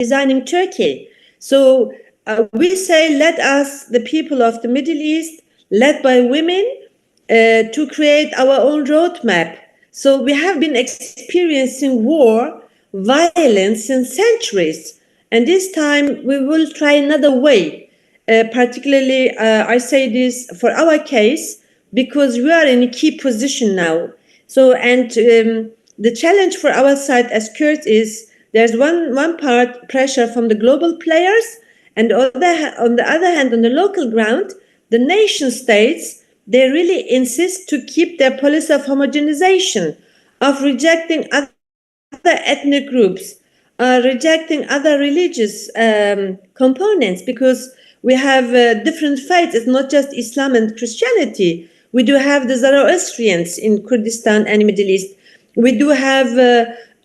designing Turkey. So we say, let us, the people of the Middle East, led by women, to create our own roadmap. So we have been experiencing war, violence since centuries. And this time we will try another way. Particularly, I say this for our case, because we are in a key position now. So, and the challenge for our side as Kurds is there's one part pressure from the global players, and on the other hand, on the local ground, the nation states, they really insist to keep their policy of homogenization, of rejecting other ethnic groups, rejecting other religious components, because we have different faiths. It's not just Islam and Christianity. We do have the Zoroastrians in Kurdistan and Middle East. We do have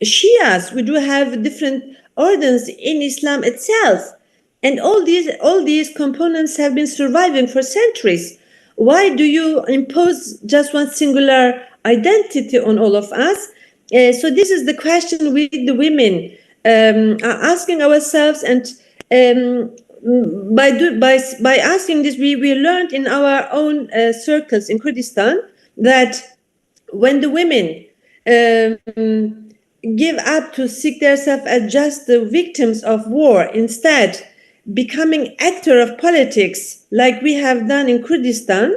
Shias. We do have different orders in Islam itself. And all these components have been surviving for centuries. Why do you impose just one singular identity on all of us? So this is the question we, the women, are asking ourselves, and by asking this, we learned in our own circles in Kurdistan that when the women give up to seek themselves as just the victims of war, instead becoming actor of politics, like we have done in Kurdistan,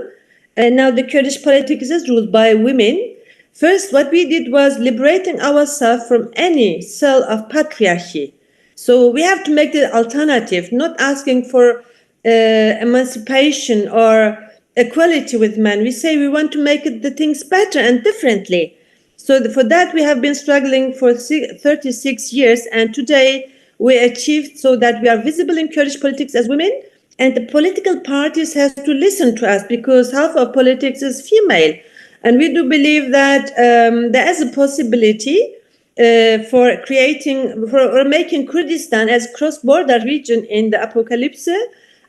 and now the Kurdish politics is ruled by women. First, what we did was liberating ourselves from any cell of patriarchy. So we have to make the alternative, not asking for emancipation or equality with men. We say we want to make the things better and differently. So for that, we have been struggling for 36 years, and today we achieved so that we are visible in Kurdish politics as women, and the political parties have to listen to us because half of politics is female. And we do believe that there is a possibility for creating, for making Kurdistan as cross-border region in the apocalypse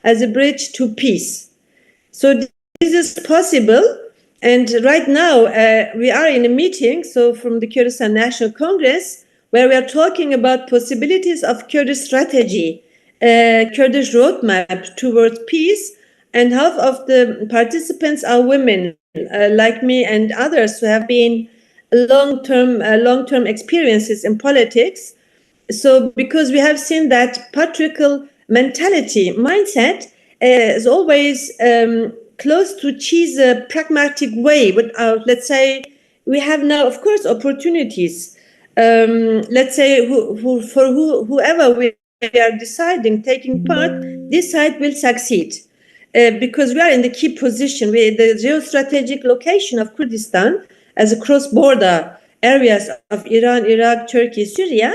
as a bridge to peace. So this is possible. And right now we are in a meeting, so from the Kurdistan National Congress, where we are talking about possibilities of Kurdish strategy, Kurdish roadmap towards peace. And half of the participants are women, like me and others who have been long-term experiences in politics. So because we have seen that patriarchal mentality, mindset is always close to choose a pragmatic way without, let's say, we have now, of course, opportunities. Let's say whoever we are deciding, taking part, this side will succeed. Because we are in the key position, the geostrategic location of Kurdistan as a cross-border areas of Iran, Iraq, Turkey, Syria.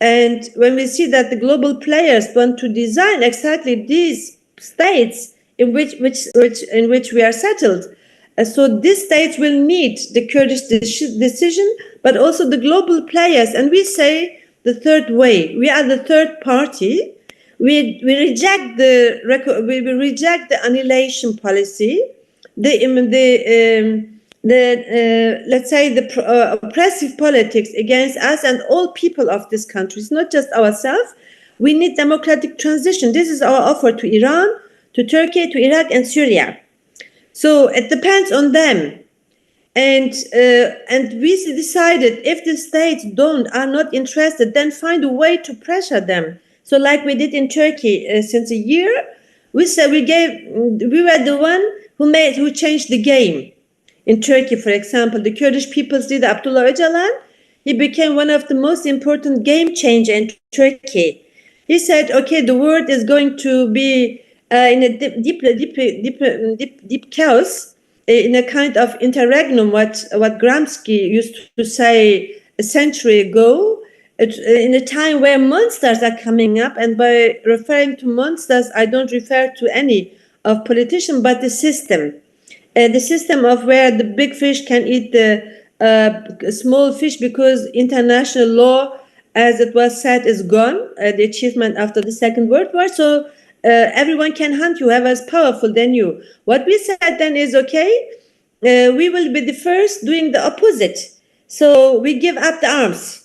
And when we see that the global players want to design exactly these states in which we are settled, so these states will need the Kurdish decision, but also the global players. And we say the third way, we are the third party. We reject the annihilation policy, let's say the oppressive politics against us and all people of this country. It's not just ourselves. We need democratic transition. This is our offer to Iran, to Turkey, to Iraq, and Syria. So it depends on them. And we decided if the states are not interested, then find a way to pressure them. So like we did in Turkey since a year, we said we were the one who changed the game. In Turkey, for example, the Kurdish People's leader Abdullah Öcalan, he became one of the most important game changer in Turkey. He said, okay, the world is going to be in a deep chaos, in a kind of interregnum, what Gramsci used to say a century ago, in a time where monsters are coming up. And by referring to monsters, I don't refer to any of politicians, but the system of where the big fish can eat the small fish, because international law, as it was said, is gone, the achievement after the Second World War. So everyone can hunt you, whoever is powerful than you. What we said then is, okay, we will be the first doing the opposite. So we give up the arms.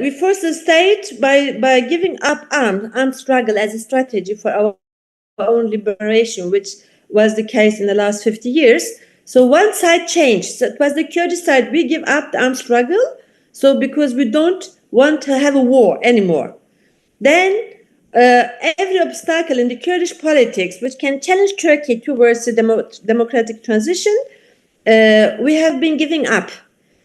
we forced the state by giving up armed struggle as a strategy for our own liberation, which was the case in the last 50 years. So one side changed. So it was the Kurdish side. We give up the armed struggle, so because we don't want to have a war anymore. Then every obstacle in the Kurdish politics, which can challenge Turkey towards a democratic transition, we have been giving up.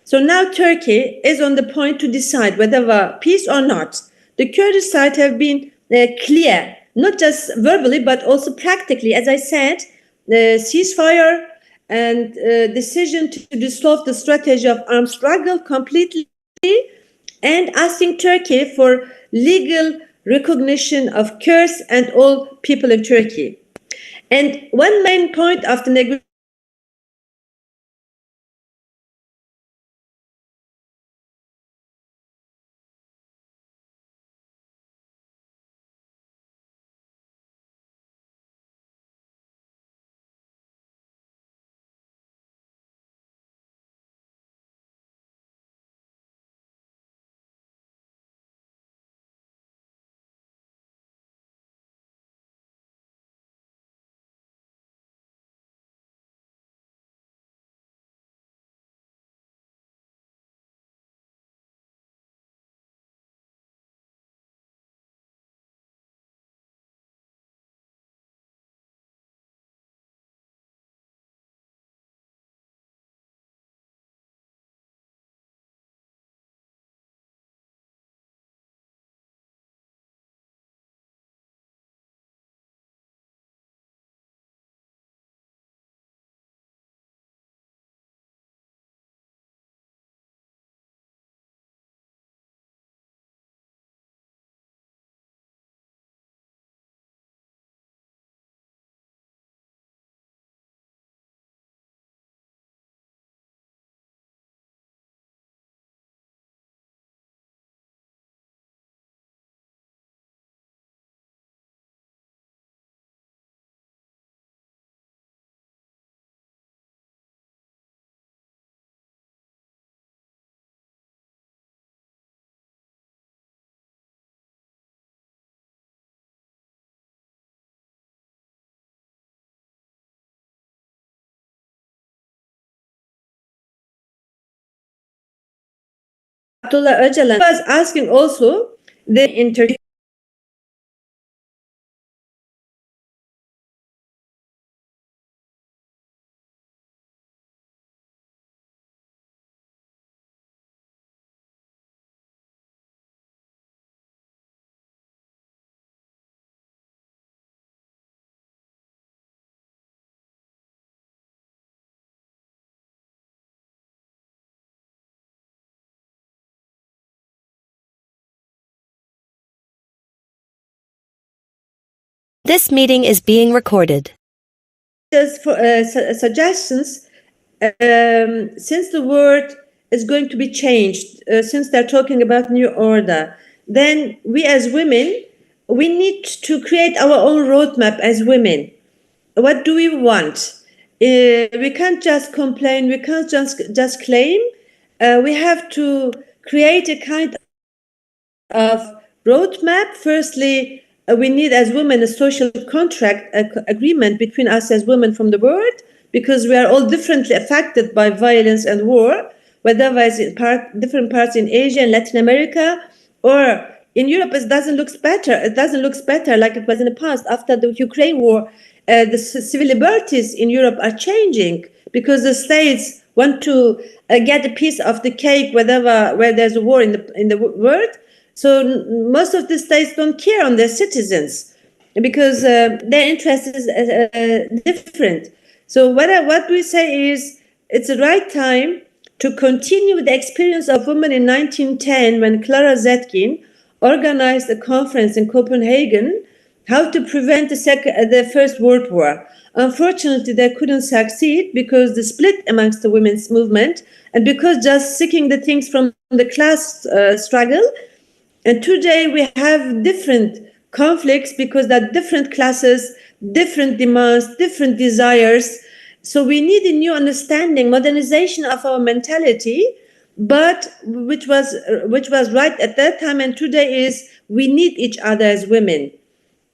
So now Turkey is on the point to decide whether peace or not. The Kurdish side have been clear, not just verbally, but also practically. As I said, the ceasefire and decision to dissolve the strategy of armed struggle completely, and asking Turkey for legal recognition of Kurds and all people in Turkey. And one main point of the negotiation Abdullah Öcalan was asking also the inter. This meeting is being recorded. Suggestions, since the word is going to be changed, since they're talking about new order, then we as women, we need to create our own roadmap as women. What do we want? We can't just complain, we can't just claim. We have to create a kind of roadmap. Firstly, we need as women a social contract agreement between us as women from the world, because we are all differently affected by violence and war, whether it's in different parts in Asia and Latin America, or in Europe. It doesn't look better. It doesn't look better like it was in the past. After the Ukraine war, the civil liberties in Europe are changing because the states want to get a piece of the cake where there's a war in the world. So most of the states don't care on their citizens because their interest is different. So what we say is it's the right time to continue the experience of women in 1910 when Clara Zetkin organized a conference in Copenhagen, how to prevent the First World War. Unfortunately, they couldn't succeed because the split amongst the women's movement and because just seeking the things from the class struggle. And today we have different conflicts because there are different classes, different demands, different desires. So we need a new understanding, modernization of our mentality but which was right at that time and today is we need each other as women,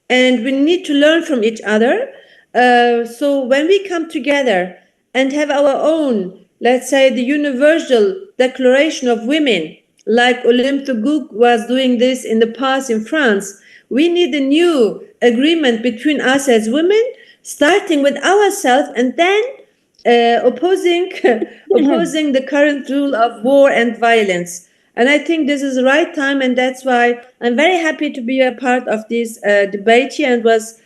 and we need to learn from each other. So when we come together and have our own, let's say, the universal declaration of women, like Olympe de Gouges was doing this in the past in France, we need a new agreement between us as women, starting with ourselves, and then opposing opposing the current rule of war and violence. And I think this is the right time, and that's why I'm very happy to be a part of this debate here, and was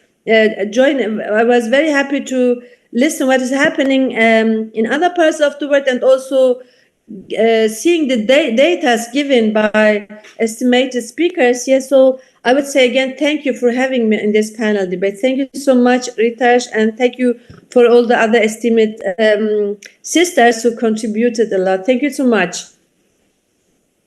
join. I was very happy to listen what is happening in other parts of the world, and also seeing the data given by estimated speakers here. So I would say again, thank you for having me in this panel debate. Thank you so much, Ritash, and thank you for all the other esteemed sisters who contributed a lot. Thank you so much.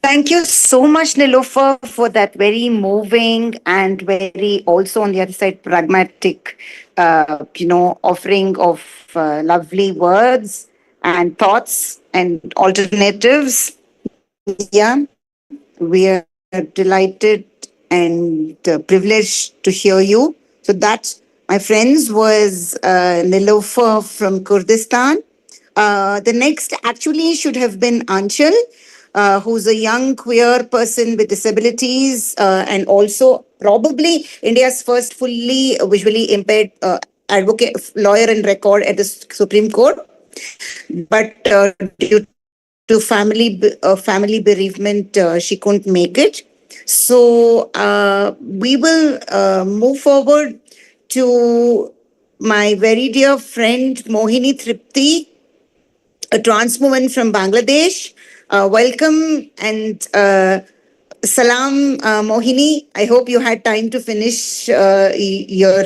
Thank you so much, Nilofer, for that very moving and very also on the other side pragmatic, offering of lovely words and thoughts and alternatives. Yeah, we are delighted and privileged to hear you. So that, my friends, was Nilofer from Kurdistan. The next actually should have been Anchal, who's a young queer person with disabilities and also probably India's first fully visually impaired advocate, lawyer and record at the Supreme Court. But due to family bereavement, she couldn't make it. So we will move forward to my very dear friend Mohini Tripti, a trans woman from Bangladesh. Welcome and salam, Mohini. I hope you had time to finish your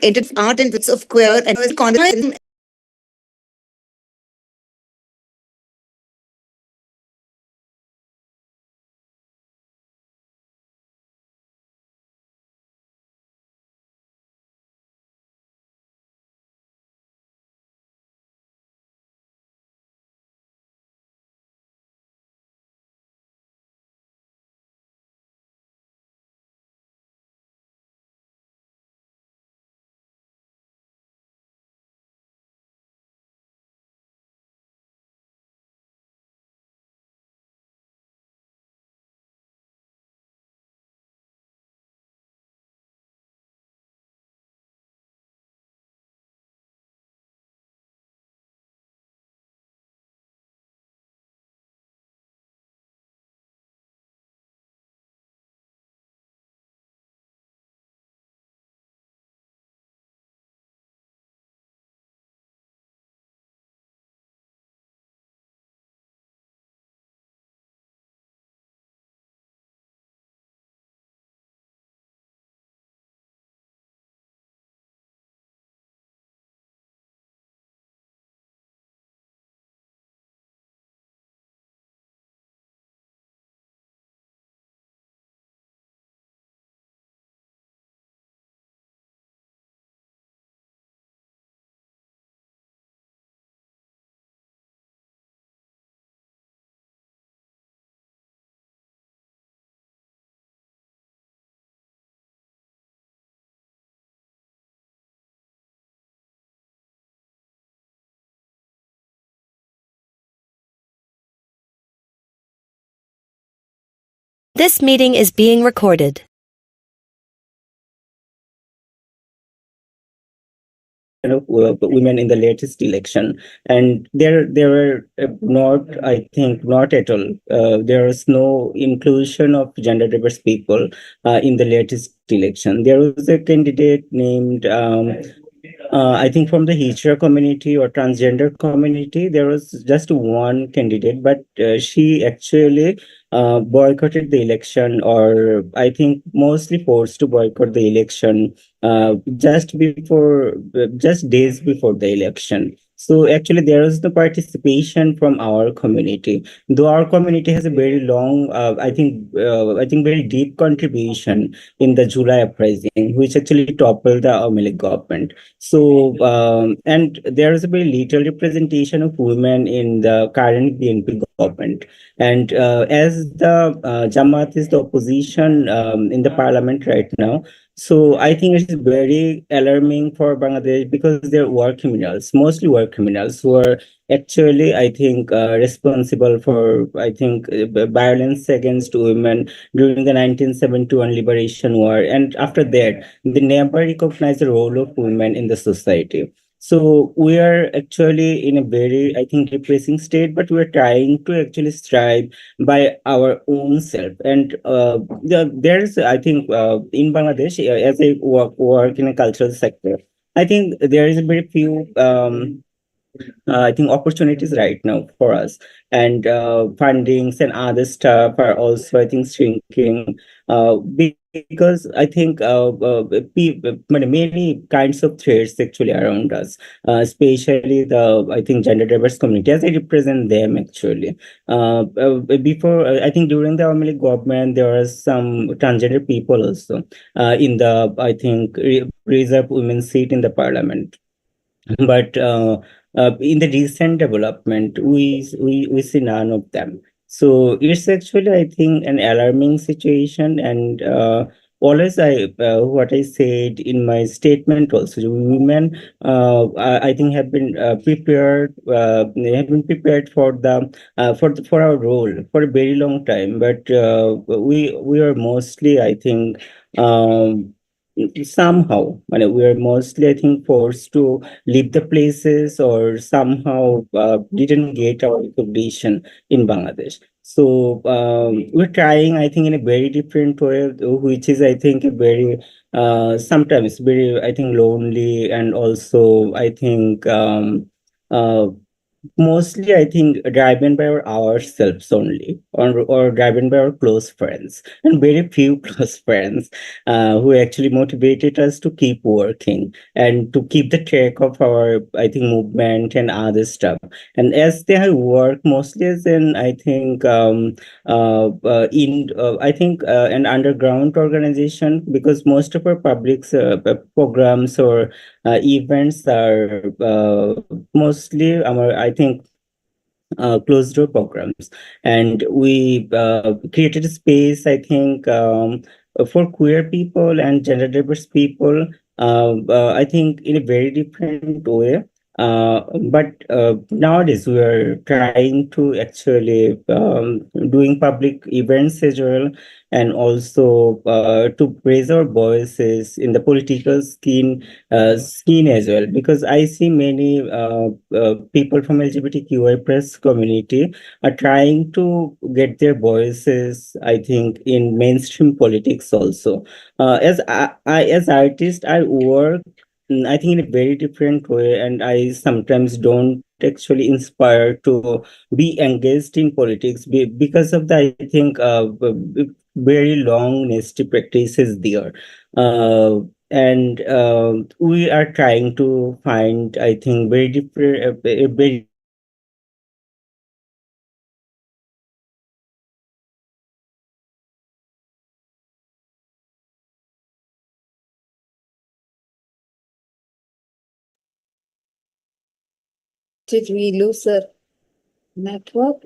edited art and bits of queer and conversation. This meeting is being recorded. Women in the latest election, and there were not, I think, not at all. There was no inclusion of gender diverse people in the latest election. There was a candidate named. I think from the Hijra community or transgender community, there was just one candidate, but she actually boycotted the election, or I think mostly forced to boycott the election just days before the election. So actually, there is the participation from our community. Though our community has a very long, I think, very deep contribution in the July uprising, which actually toppled the Awami government. So, and there is a very little representation of women in the current BNP government. And as the Jamaat is the opposition in the parliament right now, so I think it is very alarming for Bangladesh because they're war criminals, mostly war criminals who are actually, I think, responsible for, I think, violence against women during the 1971 liberation war. And after that, they never recognize the role of women in the society. So we are actually in a very, I think, depressing state, but we're trying to actually strive by our own self. And there's, I think, in Bangladesh, as I work in a cultural sector, I think there is very few I think opportunities right now for us, and fundings and other stuff are also, I think, shrinking because I think many kinds of threats actually around us, especially the, I think, gender diverse community as I represent them actually. Before, I think during the Awami League government, there was some transgender people also in the, I think, reserve women seat in the parliament. But in the recent development, we see none of them. So it's actually, I think, an alarming situation. And always, what I said in my statement also, women, I think, have been prepared. They have been prepared for the for our role for a very long time. But we are mostly, I think. Somehow, we are mostly, I think, forced to leave the places, or somehow didn't get our recognition in Bangladesh. So we're trying, I think, in a very different way, which is, I think, a very sometimes very, I think, lonely, and also, I think, uh, Mostly, I think driven by ourselves only, or driven by our close friends, and very few close friends who actually motivated us to keep working and to keep the track of our, I think, movement and other stuff. And as they have worked mostly as in, I think, I think, an underground organization, because most of our public programs or events are mostly our, I think, closed door programs. And we created a space, I think, for queer people and gender diverse people, I think, in a very different way. But nowadays we are trying to actually doing public events as well, and also to raise our voices in the political scene as well, because I see many people from LGBTQI plus community are trying to get their voices, I think, in mainstream politics also. As as artist, I work, I think, in a very different way, and I sometimes don't actually inspire to be engaged in politics because of the, I think, very long nasty practices there. Uh, and we are trying to find, I think, very different, very different ways to Did we lose the network?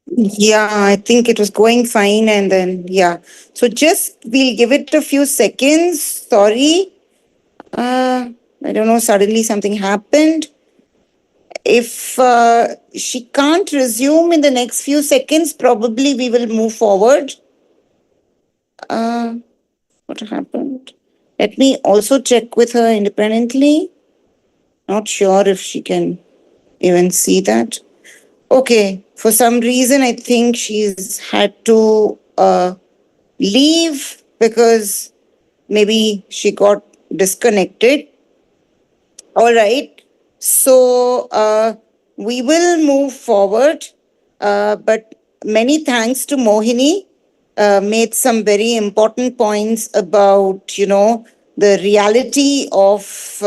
Yeah, I think it was going fine, and then yeah. So just we'll give it a few seconds. Sorry. I don't know, suddenly something happened. If she can't resume in the next few seconds, probably we will move forward. Uh, what happened? Let me also check with her independently. Not sure if she can even see that. Okay, for some reason, I think she's had to leave because maybe she got disconnected. All right. So we will move forward. But many thanks to Mohini. Made some very important points about, the reality of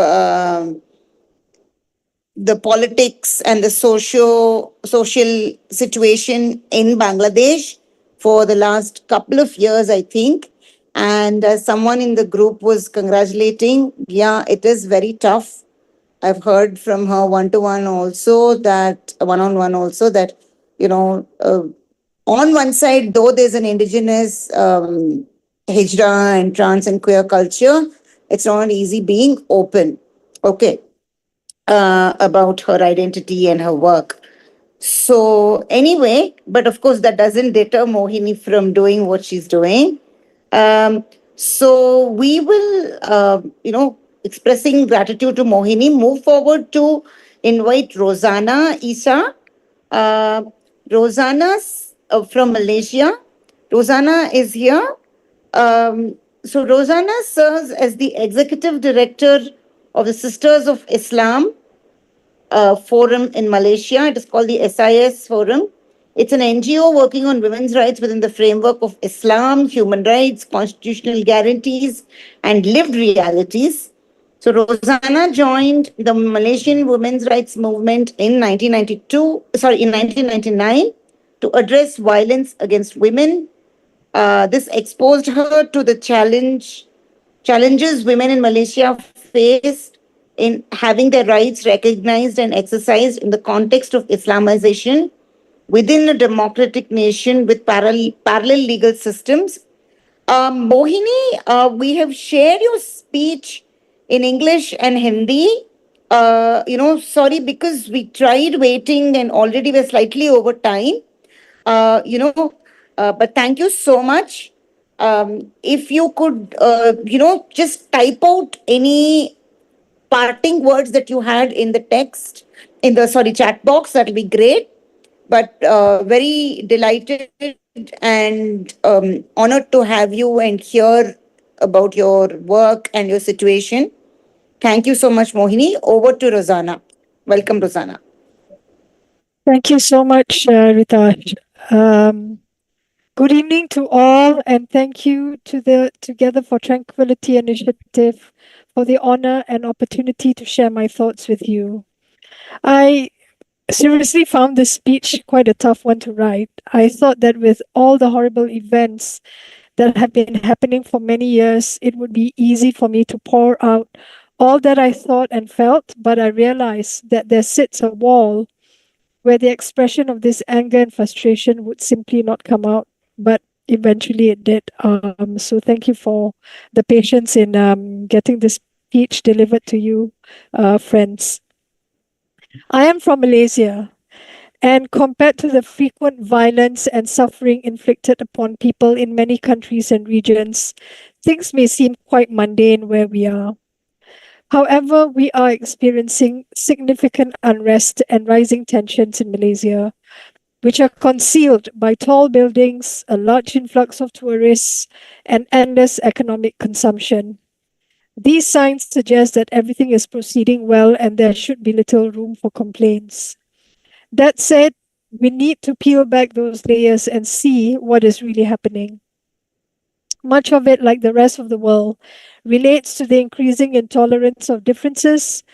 the politics and the social situation in Bangladesh for the last couple of years, I think. And someone in the group was congratulating. Yeah, it is very tough. I've heard from her one on one also, that, on one side, though there's an indigenous hijra and trans and queer culture, it's not easy being open. Okay. About her identity and her work. So, anyway, but of course, that doesn't deter Mohini from doing what she's doing. Um, so, we will, expressing gratitude to Mohini, move forward to invite Rosanna Isa. Uh, Rosanna's from Malaysia. Rosanna is here. So, Rosanna serves as the executive director of the Sisters of Islam forum in Malaysia. It is called the SIS Forum. It's an NGO working on women's rights within the framework of Islam, human rights, constitutional guarantees, and lived realities. So Rosanna joined the Malaysian women's rights movement in 1999 to address violence against women. This exposed her to the challenges women in Malaysia faced in having their rights recognized and exercised in the context of Islamization within a democratic nation with parallel legal systems. Mohini, we have shared your speech in English and Hindi. Sorry, because we tried waiting and already we're slightly over time. But thank you so much. If you could, just type out any parting words that you had in the text, in the, sorry, chat box, that'll be great. But very delighted and honored to have you and hear about your work and your situation. Thank you so much, Mohini. Over to Rosanna. Welcome, Rosanna. Thank you so much, Ritash. Good evening to all, and thank you to the Together for Tranquility Initiative for the honor and opportunity to share my thoughts with you. I seriously found this speech quite a tough one to write. I thought that with all the horrible events that have been happening for many years, it would be easy for me to pour out all that I thought and felt, but I realized that there sits a wall where the expression of this anger and frustration would simply not come out, but eventually it did. So thank you for the patience in getting this speech delivered to you, friends. I am from Malaysia, and compared to the frequent violence and suffering inflicted upon people in many countries and regions, things may seem quite mundane where we are. However, we are experiencing significant unrest and rising tensions in Malaysia, which are concealed by tall buildings, a large influx of tourists, and endless economic consumption. These signs suggest that everything is proceeding well and there should be little room for complaints. That said, we need to peel back those layers and see what is really happening. Much of it, like the rest of the world, relates to the increasing intolerance of differences,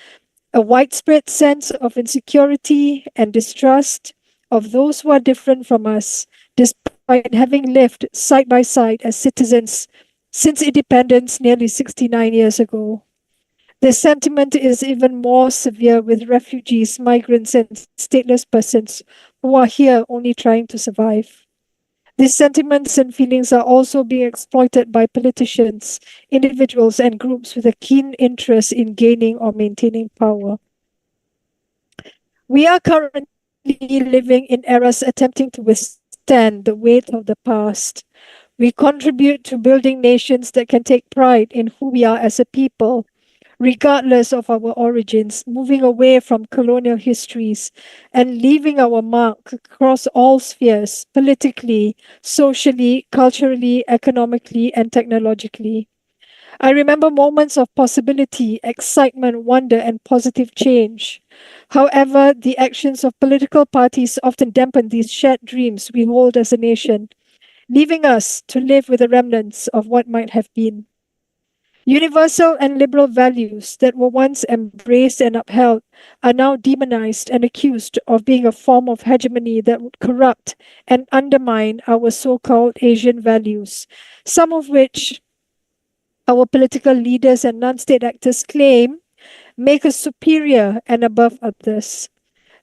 a widespread sense of insecurity and distrust of those who are different from us, despite having lived side by side as citizens since independence nearly 69 years ago. This sentiment is even more severe with refugees, migrants, and stateless persons who are here only trying to survive. These sentiments and feelings are also being exploited by politicians, individuals, and groups with a keen interest in gaining or maintaining power. We are currently living in eras attempting to withstand the weight of the past. We contribute to building nations that can take pride in who we are as a people, regardless of our origins, moving away from colonial histories and leaving our mark across all spheres, politically, socially, culturally, economically, and technologically. I remember moments of possibility, excitement, wonder, and positive change. However, the actions of political parties often dampen these shared dreams we hold as a nation, leaving us to live with the remnants of what might have been. Universal and liberal values that were once embraced and upheld are now demonized and accused of being a form of hegemony that would corrupt and undermine our so called Asian values, some of which our political leaders and non state actors claim make us superior and above others.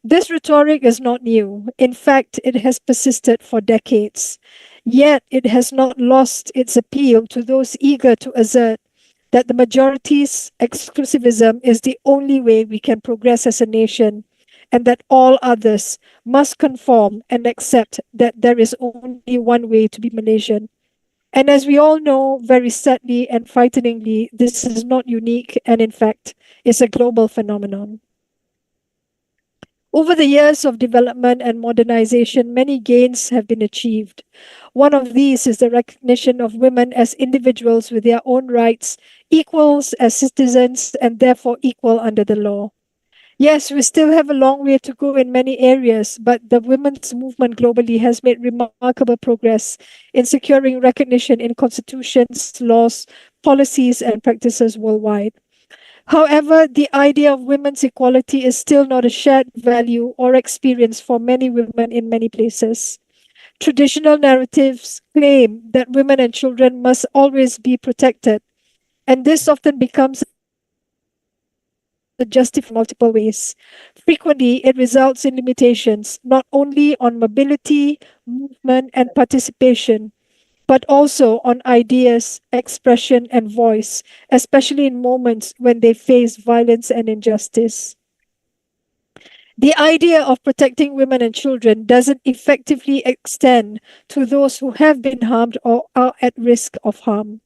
This rhetoric is not new. In fact, it has persisted for decades. Yet it has not lost its appeal to those eager to assert that the majority's exclusivism is the only way we can progress as a nation, and that all others must conform and accept that there is only one way to be Malaysian. And as we all know, very sadly and frighteningly, this is not unique and, in fact, is a global phenomenon. Over the years of development and modernization, many gains have been achieved. One of these is the recognition of women as individuals with their own rights, equals as citizens, and therefore equal under the law. Yes, we still have a long way to go in many areas, but the women's movement globally has made remarkable progress in securing recognition in constitutions, laws, policies, and practices worldwide. However, the idea of women's equality is still not a shared value or experience for many women in many places. Traditional narratives claim that women and children must always be protected, and this often becomes a justification in multiple ways. Frequently, it results in limitations not only on mobility, movement, and participation, but also on ideas, expression, and voice, especially in moments when they face violence and injustice. The idea of protecting women and children doesn't effectively extend to those who have been harmed or are at risk of harm.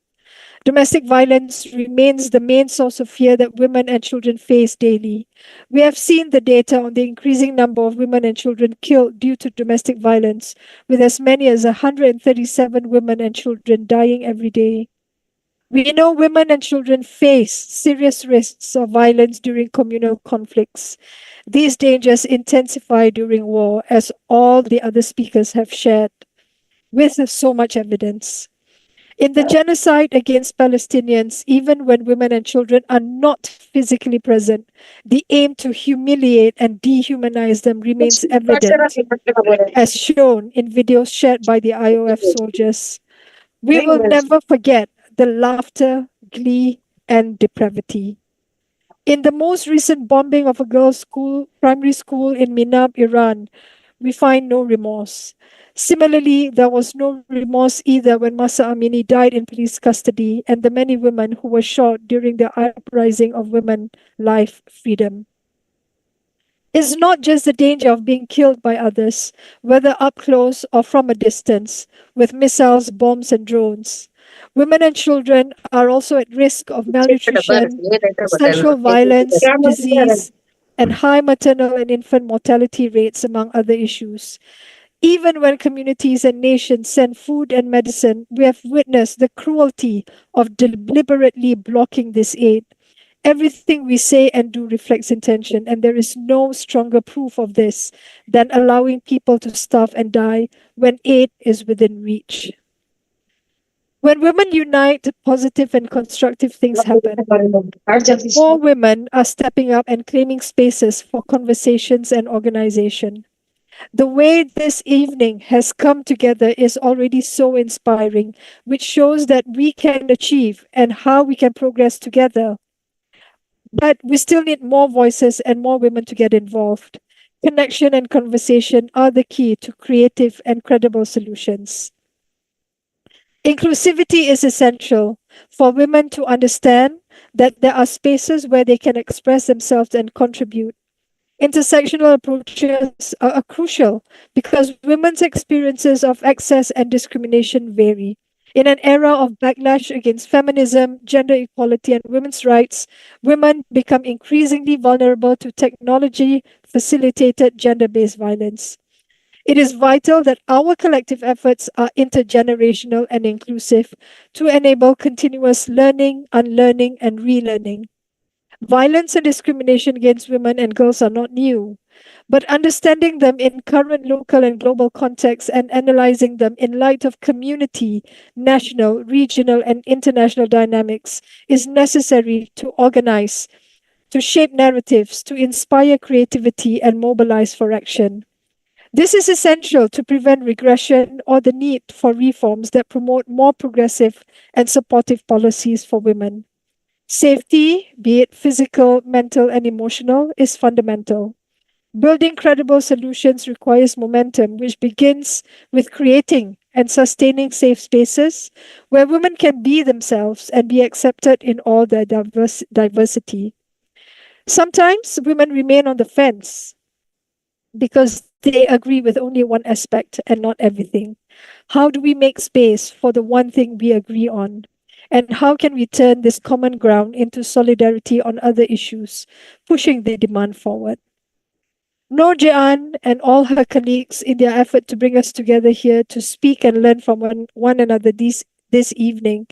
Domestic violence remains the main source of fear that women and children face daily. We have seen the data on the increasing number of women and children killed due to domestic violence, with as many as 137 women and children dying every day. We know women and children face serious risks of violence during communal conflicts. These dangers intensify during war, as all the other speakers have shared, with so much evidence. In the genocide against Palestinians, even when women and children are not physically present, the aim to humiliate and dehumanize them remains evident, as shown in videos shared by the IOF soldiers. We will never forget the laughter, glee, and depravity. In the most recent bombing of a girls' school, primary school in Minab, Iran, we find no remorse. Similarly, there was no remorse either when Masa Amini died in police custody and the many women who were shot during the uprising of women, life, freedom. It's not just the danger of being killed by others, whether up close or from a distance, with missiles, bombs, and drones. Women and children are also at risk of malnutrition, sexual violence, disease, and high maternal and infant mortality rates, among other issues. Even when communities and nations send food and medicine, we have witnessed the cruelty of deliberately blocking this aid. Everything we say and do reflects intention, and there is no stronger proof of this than allowing people to starve and die when aid is within reach. When women unite, positive and constructive things happen. More women are stepping up and claiming spaces for conversations and organization. The way this evening has come together is already so inspiring, which shows that we can achieve and how we can progress together. But we still need more voices and more women to get involved. Connection and conversation are the key to creative and credible solutions. Inclusivity is essential for women to understand that there are spaces where they can express themselves and contribute. Intersectional approaches are crucial because women's experiences of access and discrimination vary. In an era of backlash against feminism, gender equality, and women's rights, women become increasingly vulnerable to technology facilitated gender based violence. It is vital that our collective efforts are intergenerational and inclusive to enable continuous learning, unlearning, and relearning. Violence and discrimination against women and girls are not new, but understanding them in current local and global contexts and analyzing them in light of community, national, regional, and international dynamics is necessary to organize, to shape narratives, to inspire creativity, and mobilize for action. This is essential to prevent regression or the need for reforms that promote more progressive and supportive policies for women. Safety, be it physical, mental, and emotional, is fundamental. Building credible solutions requires momentum, which begins with creating and sustaining safe spaces where women can be themselves and be accepted in all their diversity. Sometimes women remain on the fence because they agree with only one aspect and not everything. How do we make space for the one thing we agree on? And how can we turn this common ground into solidarity on other issues, pushing the demand forward? Noor Jehan and all her colleagues, in their effort to bring us together here to speak and learn from one another this evening,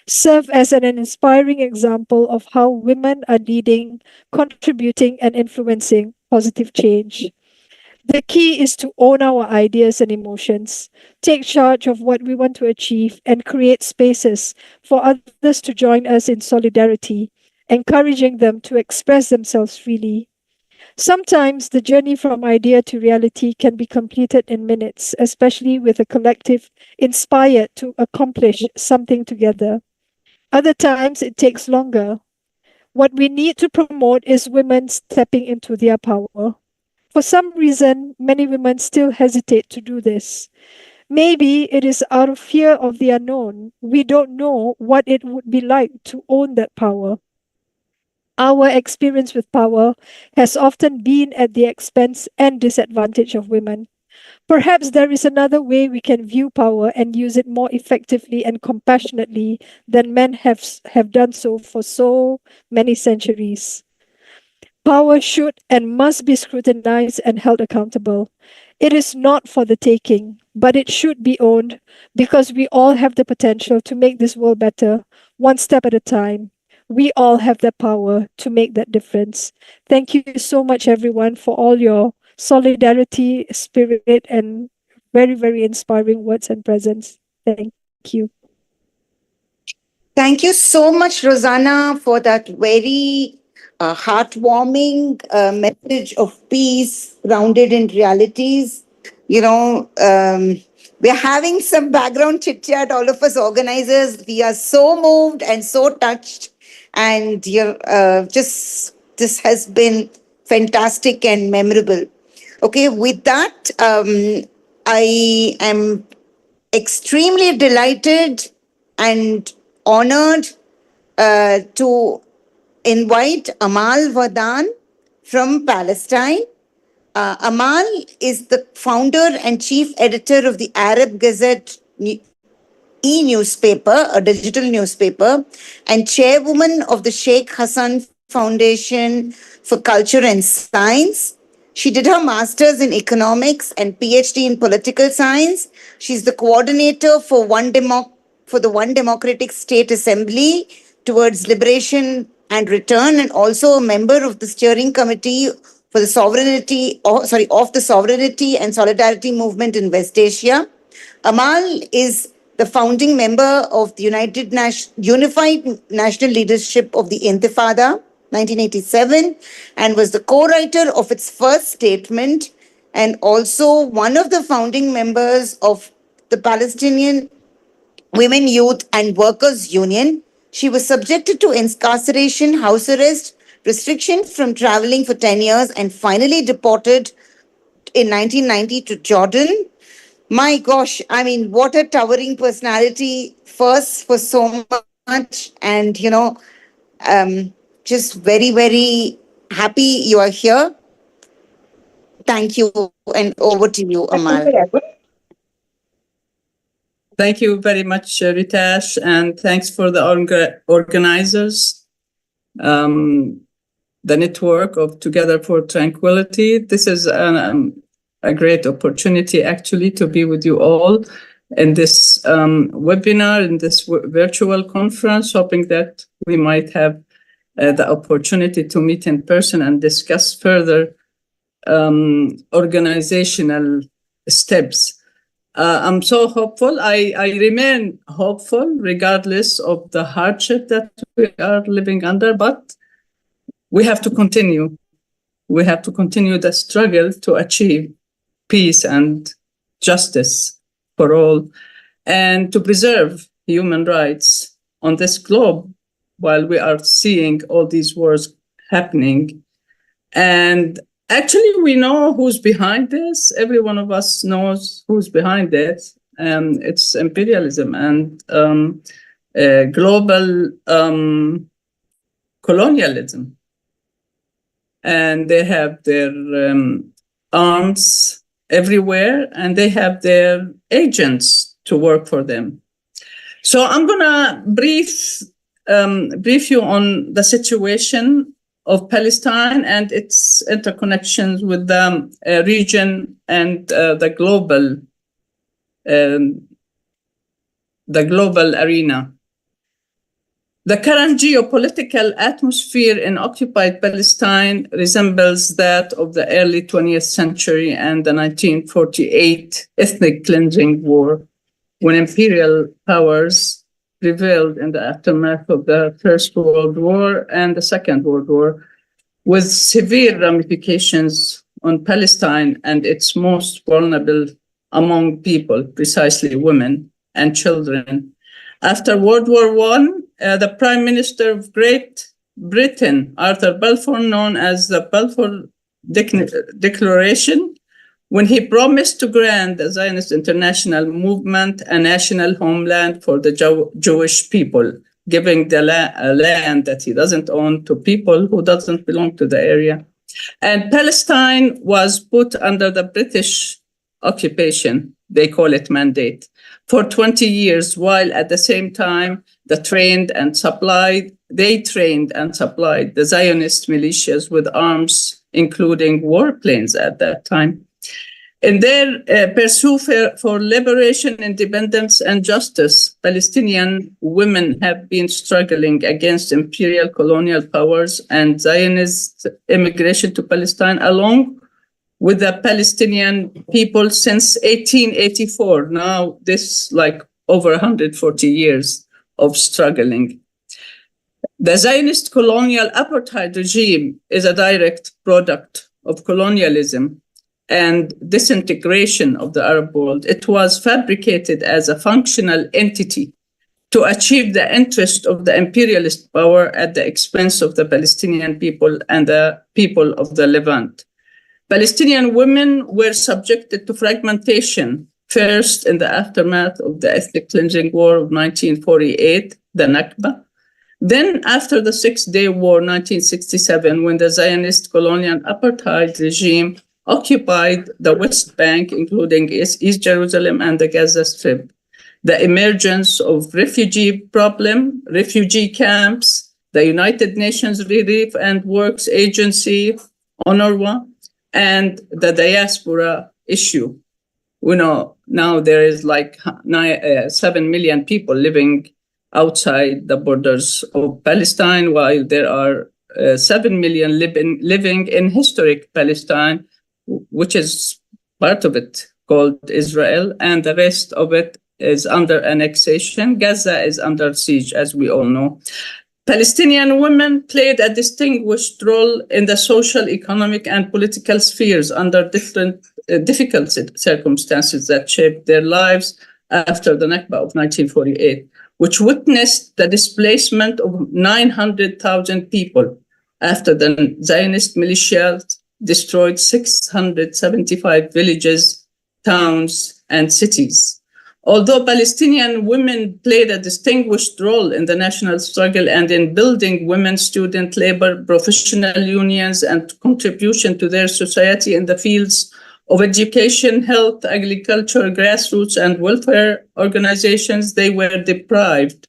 serve as an inspiring example of how women are leading, contributing, and influencing positive change. The key is to own our ideas and emotions, take charge of what we want to achieve, and create spaces for others to join us in solidarity, encouraging them to express themselves freely. Sometimes the journey from idea to reality can be completed in minutes, especially with a collective inspired to accomplish something together. Other times it takes longer. What we need to promote is women stepping into their power. For some reason, many women still hesitate to do this. Maybe it is out of fear of the unknown. We don't know what it would be like to own that power. Our experience with power has often been at the expense and disadvantage of women. Perhaps there is another way we can view power and use it more effectively and compassionately than men have done so for so many centuries. Power should and must be scrutinized and held accountable. It is not for the taking, but it should be owned because we all have the potential to make this world better, one step at a time. We all have the power to make that difference. Thank you so much, everyone, for all your solidarity, spirit, and very, very inspiring words and presence. Thank you. Thank you so much, Rosanna, for that very heartwarming message of peace grounded in realities. You know, we're having some background chit chat, all of us organizers. We are so moved and so touched. And you're, just this has been fantastic and memorable. Okay, with that, I am extremely delighted and honored to invite Amal Vadan from Palestine. Amal is the founder and chief editor of the Arab Gazette e-newspaper, a digital newspaper, and chairwoman of the Sheikh Hassan Foundation for Culture and Science. She did her master's in economics and PhD in political science. She's the coordinator for the One Democratic State Assembly towards liberation and return, and also a member of the steering committee for the of the sovereignty and solidarity movement in West Asia. Amal is the founding member of the Unified National Leadership of the Intifada, 1987, and was the co-writer of its first statement, and also one of the founding members of the Palestinian Women, Youth and Workers Union. She was subjected to incarceration, house arrest, restriction from traveling for 10 years, and finally deported in 1990 to Jordan. My gosh, I mean, what a towering personality, first for so much, and just very, very happy you are here. Thank you, and over to you, Amal. Thank you very much, Ritash, and thanks for the organizers, the network of Together for Tranquility. This is a great opportunity, actually, to be with you all in this webinar, in this virtual conference, hoping that we might have the opportunity to meet in person and discuss further organizational steps. I'm so hopeful. I remain hopeful regardless of the hardship that we are living under, but we have to continue. We have to continue the struggle to achieve peace and justice for all, and to preserve human rights on this globe while we are seeing all these wars happening. And actually, we know who's behind this. Every one of us knows who's behind it. It's imperialism and global colonialism. And they have their arms everywhere, and they have their agents to work for them. So I'm gonna brief you on the situation of Palestine and its interconnections with the region and the global arena. The current geopolitical atmosphere in occupied Palestine resembles that of the early 20th century and the 1948 ethnic cleansing war, when imperial powers prevailed in the aftermath of the First World War and the Second World War, with severe ramifications on Palestine and its most vulnerable among people, precisely women and children. After World War I, the Prime Minister of Great Britain, Arthur Balfour, known as the Balfour Declaration, when he promised to grant the Zionist international movement a national homeland for the Jewish people, giving the land that he doesn't own to people who doesn't belong to the area. And Palestine was put under the British occupation, they call it mandate, for 20 years, while at the same time they trained and supplied the Zionist militias with arms, including warplanes at that time. In their pursuit for liberation, independence, and justice, Palestinian women have been struggling against imperial colonial powers and Zionist immigration to Palestine, along with the Palestinian people since 1884. Now, this like over 140 years of struggling. The Zionist colonial apartheid regime is a direct product of colonialism and disintegration of the Arab world. It was fabricated as a functional entity to achieve the interest of the imperialist power at the expense of the Palestinian people and the people of the Levant. Palestinian women were subjected to fragmentation, first in the aftermath of the ethnic cleansing war of 1948, the Nakba. Then, after the Six-Day War, 1967, when the Zionist colonial apartheid regime occupied the West Bank, including East Jerusalem and the Gaza Strip, the emergence of refugee camps, the United Nations Relief and Works Agency, UNRWA, and the diaspora issue. We know now there is like 7 million people living outside the borders of Palestine, while there are 7 million living in historic Palestine, which is part of it called Israel, and the rest of it is under annexation. Gaza is under siege, as we all know. Palestinian women played a distinguished role in the social, economic, and political spheres under difficult circumstances that shaped their lives after the Nakba of 1948, which witnessed the displacement of 900,000 people after the Zionist militias destroyed 675 villages, towns, and cities. Although Palestinian women played a distinguished role in the national struggle and in building women, student, labor, professional unions, and contribution to their society in the fields of education, health, agriculture, grassroots, and welfare organizations, they were deprived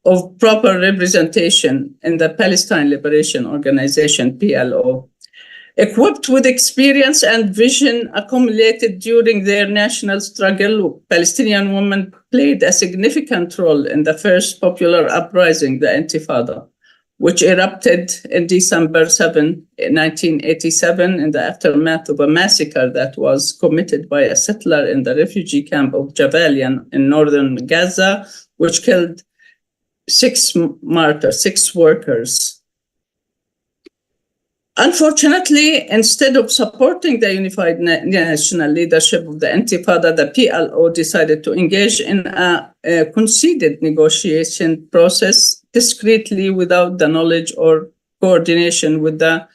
of proper representation in the Palestine Liberation Organization, PLO. Equipped with experience and vision accumulated during their national struggle, Palestinian women played a significant role in the first popular uprising, the Intifada, which erupted in December 7, 1987, in the aftermath of a massacre that was committed by a settler in the refugee camp of Jabalia in northern Gaza, which killed 6 martyrs, 6 workers. Unfortunately, instead of supporting the unified national leadership of the Intifada, the PLO decided to engage in a conceded negotiation process discreetly without the knowledge or coordination with the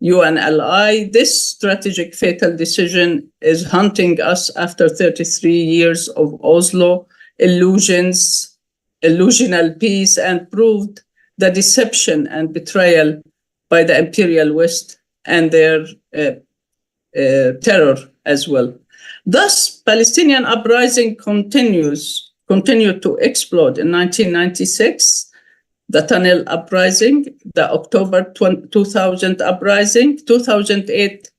UNLI. This strategic fatal decision is haunting us after 33 years of Oslo illusional peace, and proved the deception and betrayal by the Imperial West and their terror as well. Thus, Palestinian uprising continued to explode in 1996, the Tunnel Uprising, the October 2000 Uprising, 2008,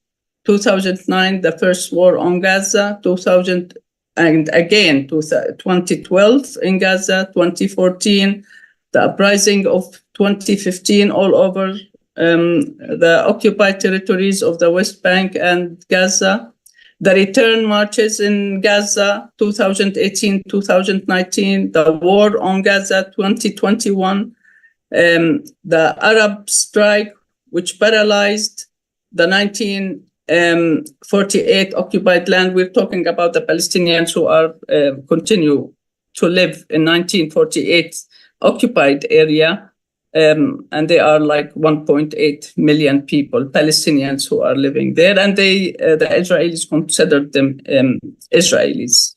2009, the first war on Gaza, 2000, and again 2012 in Gaza, 2014, the uprising of 2015 all over the occupied territories of the West Bank and Gaza, the return marches in Gaza 2018, 2019, the war on Gaza 2021, the Arab strike, which paralyzed the 1948 occupied land. We're talking about the Palestinians who are continue to live in 1948 occupied area. And they are like 1.8 million people, Palestinians who are living there, and the Israelis considered them Israelis,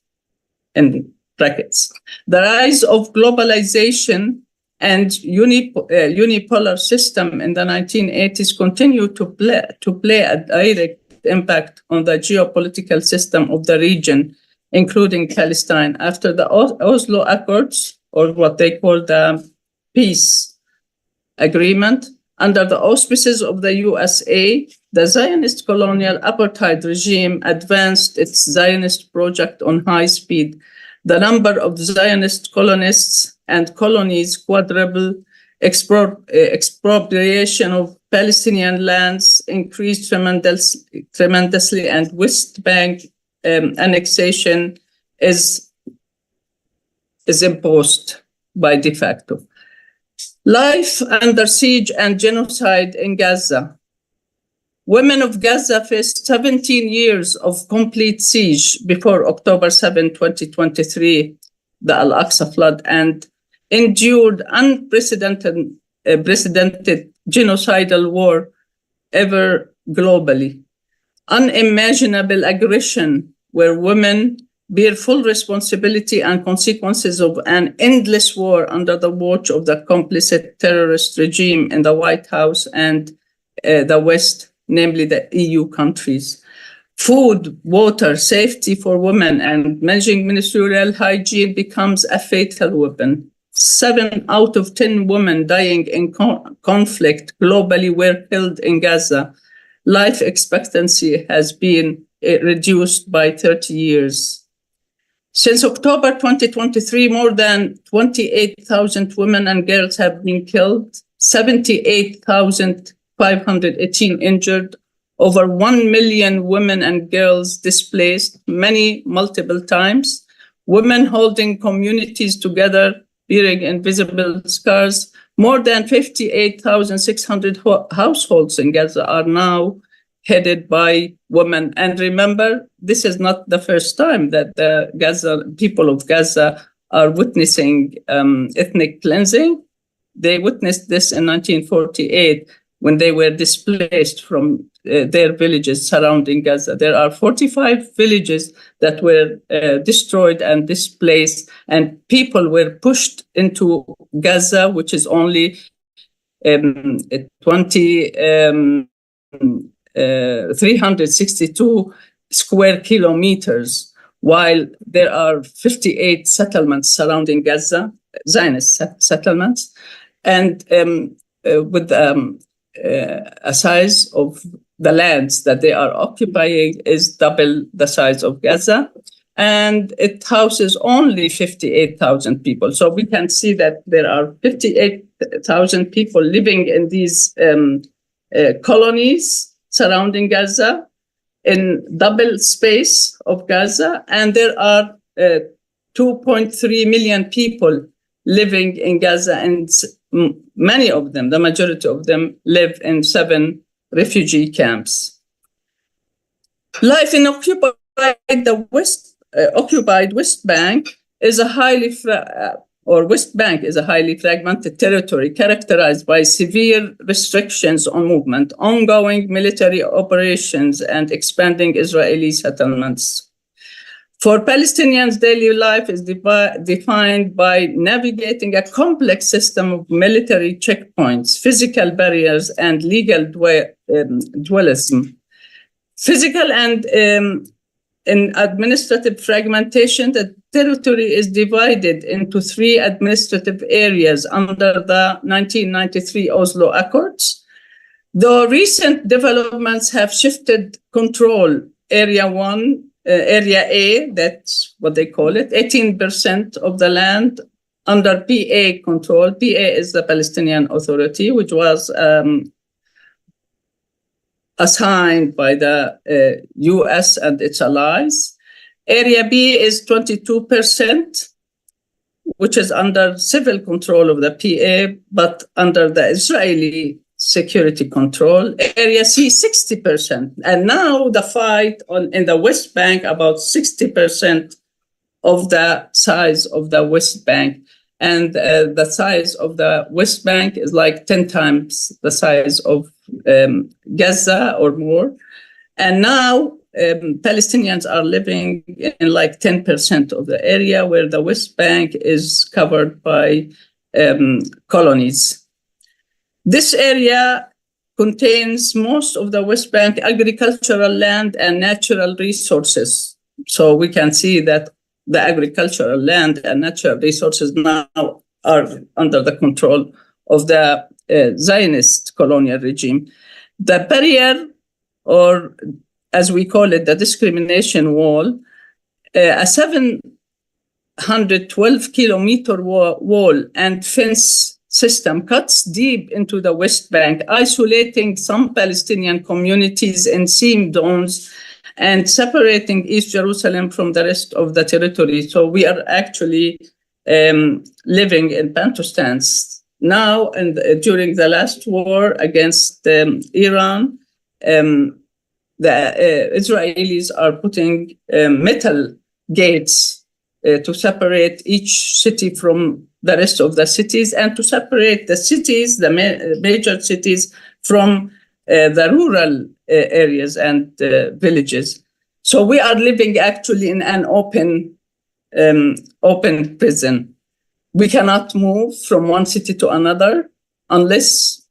in brackets. The rise of globalization and unipolar system in the 1980s continued to play a direct impact on the geopolitical system of the region, including Palestine. After the Oslo Accords, or what they call the peace agreement, under the auspices of the USA, the Zionist colonial apartheid regime advanced its Zionist project on high speed. The number of Zionist colonists and colonies quadrupled. Expropriation of Palestinian lands increased tremendously, and West Bank annexation is imposed by de facto. Life under siege and genocide in Gaza. Women of Gaza faced 17 years of complete siege before October 7, 2023, the Al-Aqsa flood, and endured unprecedented genocidal war ever globally. Unimaginable aggression where women bear full responsibility and consequences of an endless war under the watch of the complicit terrorist regime in the White House and the West, namely the EU countries. Food, water, safety for women, and managing ministerial hygiene becomes a fatal weapon. 7 out of 10 women dying in conflict globally were killed in Gaza. Life expectancy has been reduced by 30 years. Since October 2023, more than 28,000 women and girls have been killed, 78,518 injured, over 1 million women and girls displaced, many multiple times, women holding communities together, bearing invisible scars. More than 58,600 households in Gaza are now headed by women. And remember, this is not the first time that the people of Gaza are witnessing ethnic cleansing. They witnessed this in 1948 when they were displaced from their villages surrounding Gaza. There are 45 villages that were destroyed and displaced, and people were pushed into Gaza, which is only 362 square kilometers, while there are 58 settlements surrounding Gaza, Zionist settlements, and with a size of the lands that they are occupying is double the size of Gaza, and it houses only 58,000 people. So we can see that there are 58,000 people living in these colonies surrounding Gaza in double space of Gaza, and there are 2.3 million people living in Gaza, and many of them, the majority of them, live in 7 refugee camps. Life in occupied West Bank is a highly fragmented territory characterized by severe restrictions on movement, ongoing military operations, and expanding Israeli settlements. For Palestinians, daily life is defined by navigating a complex system of military checkpoints, physical barriers, and legal dualism. Physical and in administrative fragmentation, the territory is divided into 3 administrative areas under the 1993 Oslo Accords. Though recent developments have shifted control, Area A, that's what they call it, 18% of the land under PA control. PA is the Palestinian Authority, which was assigned by the US and its allies. Area B is 22%, which is under civil control of the PA, but under the Israeli security control. Area C, 60%. And now the fight in the West Bank, about 60% of the size of the West Bank. And the size of the West Bank is like 10 times the size of Gaza or more. And now Palestinians are living in like 10% of the area, where the West Bank is covered by colonies. This area contains most of the West Bank agricultural land and natural resources. So we can see that the agricultural land and natural resources now are under the control of the Zionist colonial regime. The barrier, or as we call it, the discrimination wall, a 712-kilometer wall and fence system cuts deep into the West Bank, isolating some Palestinian communities in seam zones and separating East Jerusalem from the rest of the territory. So we are actually living in Bantustans. Now, and during the last war against Iran, the Israelis are putting metal gates to separate each city from the rest of the cities, and to separate the cities, the major cities, from the rural areas and villages. So we are living actually in an open prison. We cannot move from one city to another unless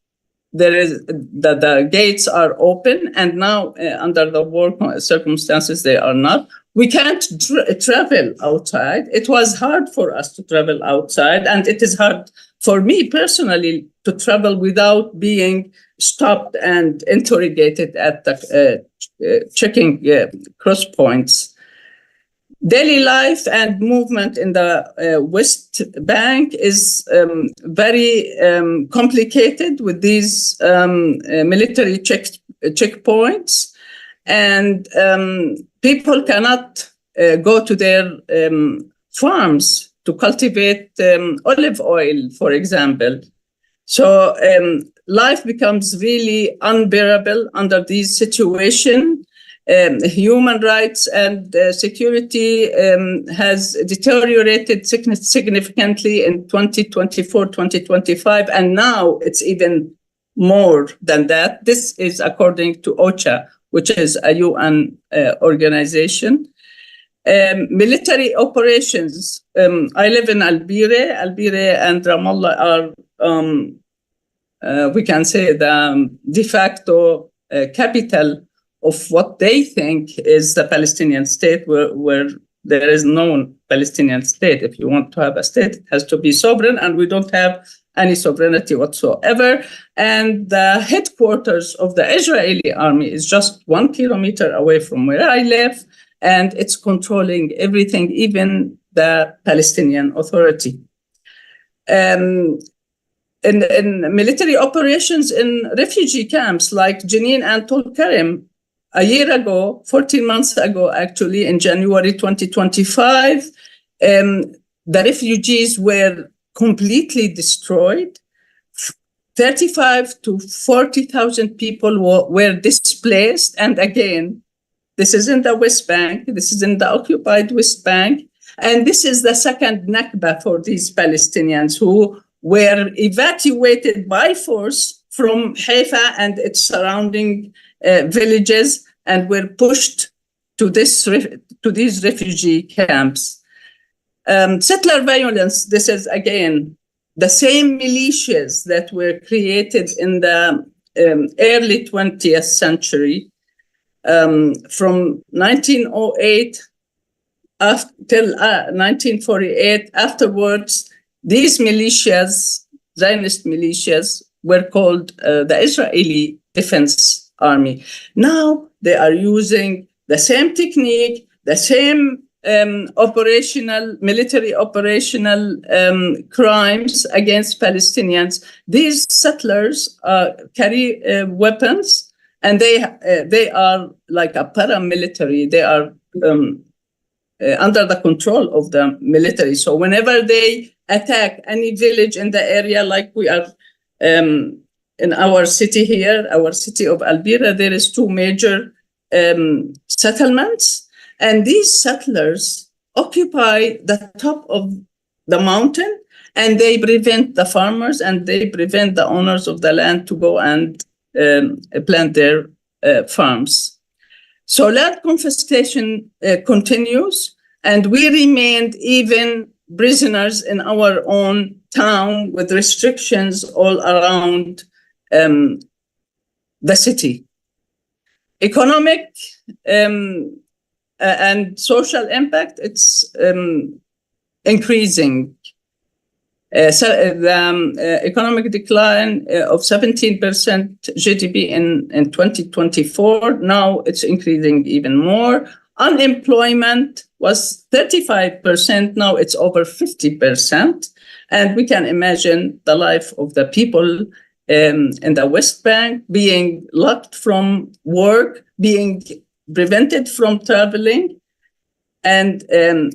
the gates are open, and now under the war circumstances they are not. We can't travel outside. It was hard for us to travel outside, and it is hard for me personally to travel without being stopped and interrogated at the checking cross points. Daily life and movement in the West Bank is very complicated with these military checkpoints, and people cannot go to their farms to cultivate olive oil, for example. So life becomes really unbearable under these situations. Human rights and security has deteriorated significantly in 2024, 2025, and now it's even more than that. This is according to OCHA, which is a UN organization. Military operations. I live in Albire. Albire and Ramallah are, we can say, the de facto capital of what they think is the Palestinian state, where there is no Palestinian state. If you want to have a state, it has to be sovereign, and we don't have any sovereignty whatsoever. And the headquarters of the Israeli army is just 1 kilometer away from where I live, and it's controlling everything, even the Palestinian Authority. In military operations in refugee camps like Jenin and Tulkarem, a year ago, 14 months ago, actually, in January 2025, the refugees were completely destroyed. 35 to 40,000 people were displaced. And again, this is in the West Bank. This is in the occupied West Bank. And this is the second Nakba for these Palestinians who were evacuated by force from Haifa and its surrounding villages, and were pushed to these refugee camps. Settler violence, this is again the same militias that were created in the early 20th century. From 1908 till 1948, afterwards, these militias, Zionist militias, were called the Israeli Defense Army. Now they are using the same technique, the same military operational crimes against Palestinians. These settlers carry weapons, and they are like a paramilitary. They are under the control of the military. So whenever they attack any village in the area, like we are in our city here, our city of Albira, there is 2 major settlements, and these settlers occupy the top of the mountain, and they prevent the farmers and they prevent the owners of the land to go and plant their farms. So land confiscation continues, and we remained even prisoners in our own town with restrictions all around the city. Economic and social impact, it's increasing. The economic decline of 17% GDP in 2024, now it's increasing even more. Unemployment was 35%, now it's over 50%. And we can imagine the life of the people in the West Bank being locked from work, being prevented from traveling, and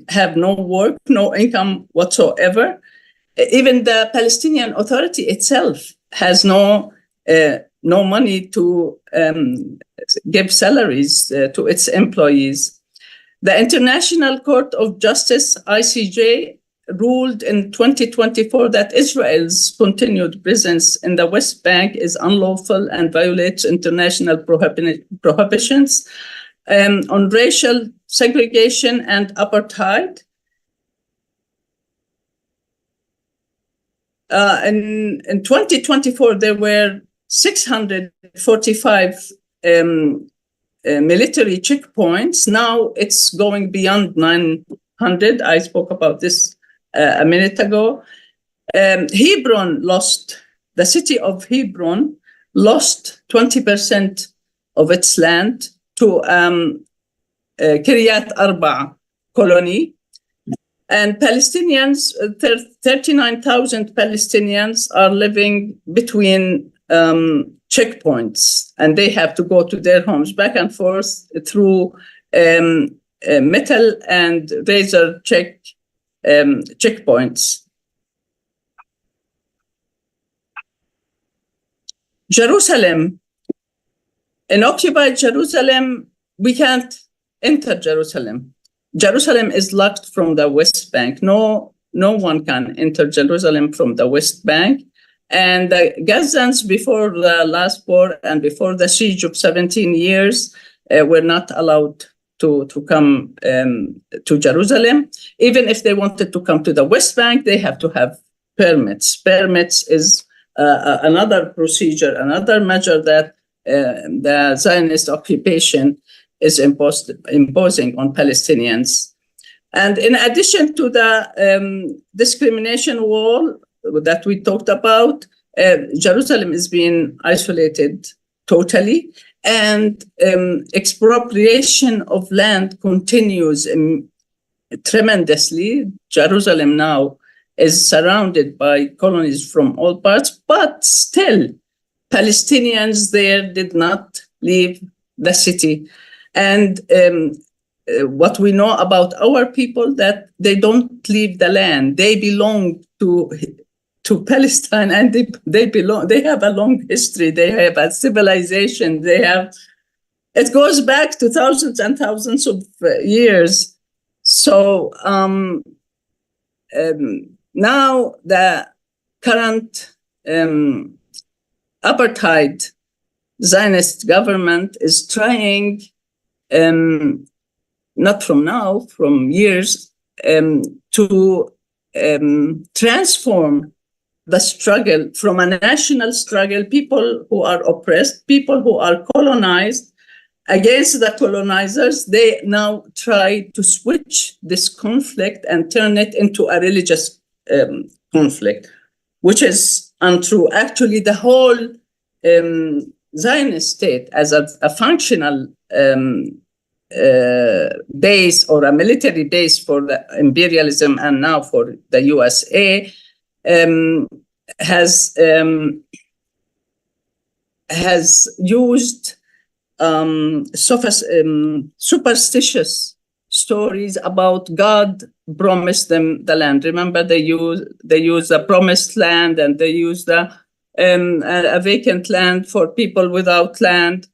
have no work, no income whatsoever. Even the Palestinian Authority itself has no money to give salaries to its employees. The International Court of Justice, ICJ, ruled in 2024 that Israel's continued presence in the West Bank is unlawful and violates international prohibitions on racial segregation and apartheid. In 2024, there were 645 military checkpoints. Now it's going beyond 900. I spoke about this a minute ago. The city of Hebron lost 20% of its land to Kiryat Arba colony. And Palestinians, 39,000 Palestinians are living between checkpoints, and they have to go to their homes back and forth through metal and razor checkpoints. Jerusalem. In occupied Jerusalem, we can't enter Jerusalem. Jerusalem is locked from the West Bank. No one can enter Jerusalem from the West Bank. And the Gazans, before the last war and before the siege of 17 years, were not allowed to come to Jerusalem. Even if they wanted to come to the West Bank, they have to have permits. Permits is another procedure, another measure that the Zionist occupation is imposing on Palestinians. And in addition to the discrimination wall that we talked about, Jerusalem is being isolated totally, and expropriation of land continues tremendously. Jerusalem now is surrounded by colonies from all parts, but still Palestinians there did not leave the city. And what we know about our people, that they don't leave the land. They belong to Palestine, and they have a long history. They have a civilization. It goes back to thousands and thousands of years. So now the current apartheid Zionist government is trying, not from now, from years, to transform the struggle from a national struggle, people who are oppressed, people who are colonized, against the colonizers. They now try to switch this conflict and turn it into a religious conflict, which is untrue. Actually, the whole Zionist state as a functional base or a military base for the imperialism and now for the USA has used superstitious stories about God promised them the land. Remember, they use the promised land, and they use a vacant land for people without land.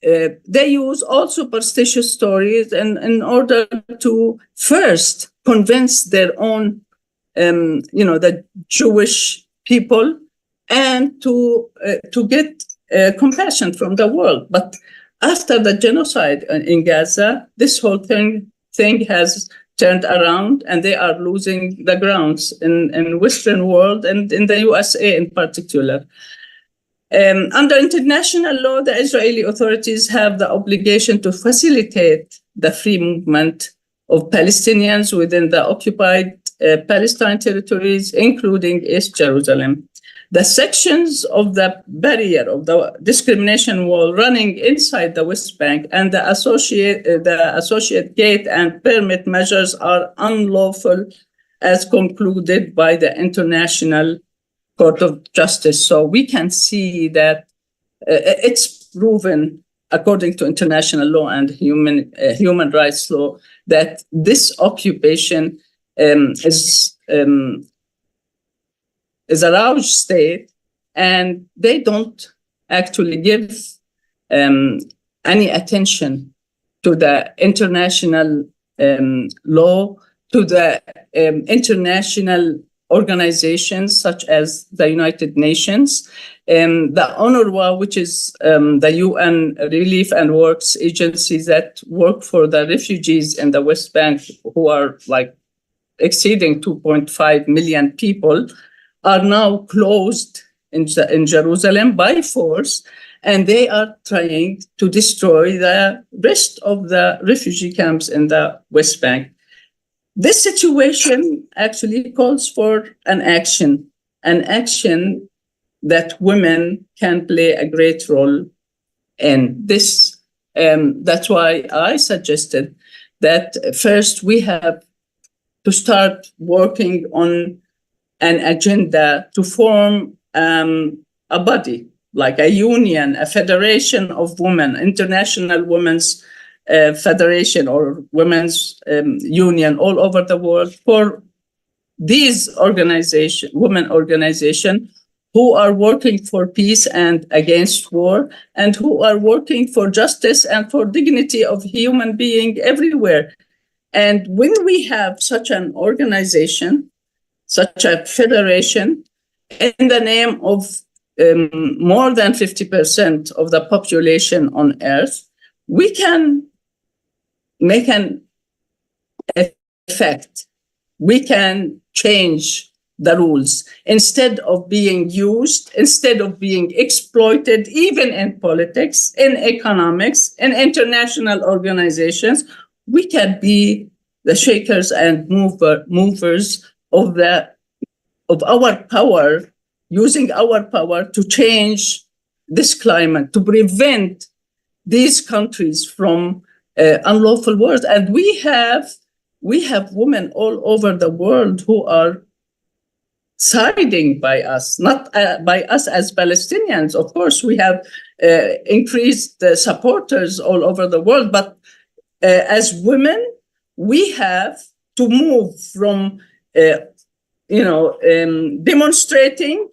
They use all superstitious stories in order to first convince their own, the Jewish people, and to get compassion from the world. But after the genocide in Gaza, this whole thing has turned around, and they are losing the grounds in Western world and in the USA in particular. Under international law, the Israeli authorities have the obligation to facilitate the free movement of Palestinians within the occupied Palestine territories, including East Jerusalem. The sections of the barrier of the discrimination wall running inside the West Bank and the associate gate and permit measures are unlawful, as concluded by the International Court of Justice. So we can see that it's proven, according to international law and human rights law, that this occupation is a large state, and they don't actually give any attention to the international law, to the international organizations such as the United Nations, the UNRWA, which is the UN Relief and Works Agency that work for the refugees in the West Bank, who are like exceeding 2.5 million people, are now closed in Jerusalem by force, and they are trying to destroy the rest of the refugee camps in the West Bank. This situation actually calls for an action that women can play a great role in. This, that's why I suggested that first we have to start working on an agenda to form a body, like a union, a federation of women, International Women's Federation or Women's Union all over the world, for these organizations, women organizations, who are working for peace and against war, and who are working for justice and for dignity of human being everywhere. And when we have such an organization, such a federation, in the name of more than 50% of the population on Earth, we can make an effect. We can change the rules. Instead of being used, instead of being exploited, even in politics, in economics, in international organizations, we can be the shakers and movers of our power, using our power to change this climate, to prevent these countries from unlawful wars. And we have women all over the world who are siding by us, not by us as Palestinians. Of course, we have increased supporters all over the world, but as women, we have to move from demonstrating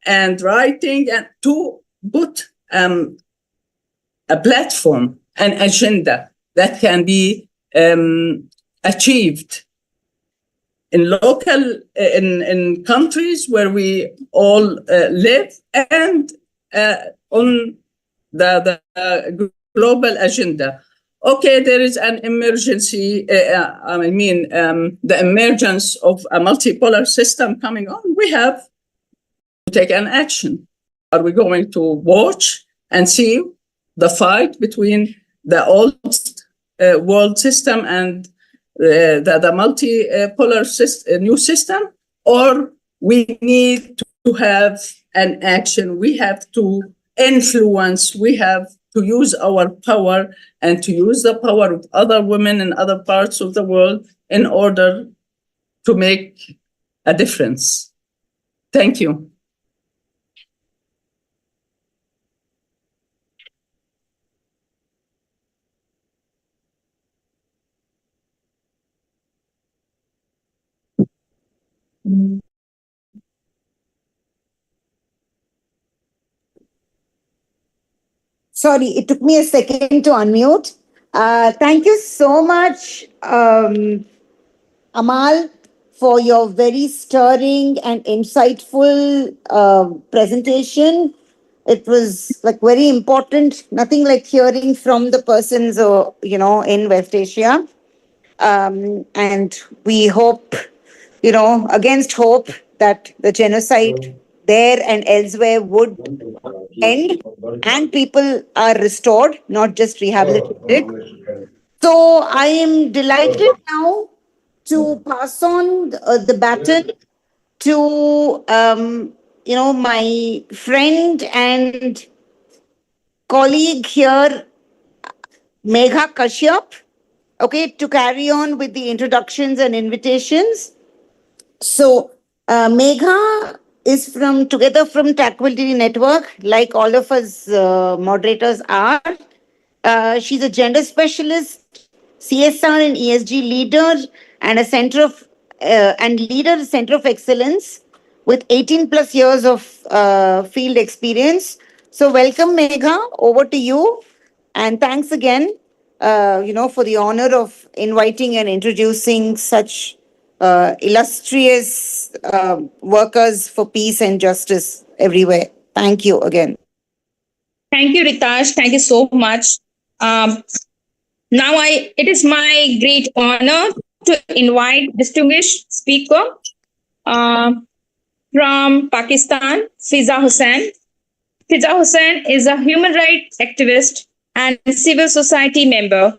and writing and to put a platform, an agenda that can be achieved in local, in countries where we all live, and on the global agenda. Okay, there is an emergency, the emergence of a multipolar system coming on. We have to take an action. Are we going to watch and see the fight between the old world system and the multipolar new system? Or we need to have an action. We have to influence. We have to use our power and to use the power of other women in other parts of the world in order to make a difference. Thank you. Sorry, it took me a second to unmute. Thank you so much, Amal, for your very stirring and insightful presentation. It was like very important, nothing like hearing from the persons, in West Asia. And we hope, against hope, that the genocide there and elsewhere would end and people are restored, not just rehabilitated. So I am delighted now to pass on the baton to my friend and colleague here, Megha Kashyap, okay, to carry on with the introductions and invitations. So, Megha is from Together from Tranquility Network, like all of us moderators are. She's a gender specialist, CSR and ESG leader, and a center of excellence with 18 plus years of field experience. So, welcome, Megha. Over to you, and thanks again. For the honor of inviting and introducing such illustrious workers for peace and justice everywhere. Thank you again. Thank you, Ritash. Thank you so much. It is my great honor to invite distinguished speaker from Pakistan, Fiza Hussain. Fiza Hussain is a human rights activist and civil society member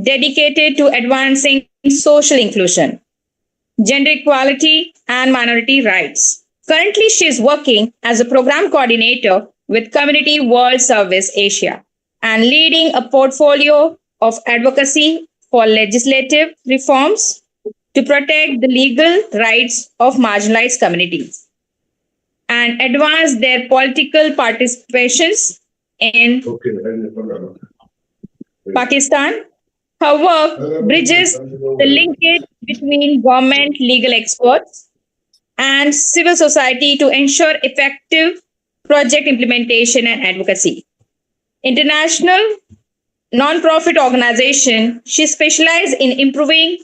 dedicated to advancing social inclusion, gender equality, and minority rights. Currently, she is working as a program coordinator with Community World Service Asia and leading a portfolio of advocacy for legislative reforms to protect the legal rights of marginalized communities and advance their political participations in Pakistan. Her work bridges the linkage between government legal experts and civil society to ensure effective project implementation and advocacy. International non-profit organization, she specializes in improving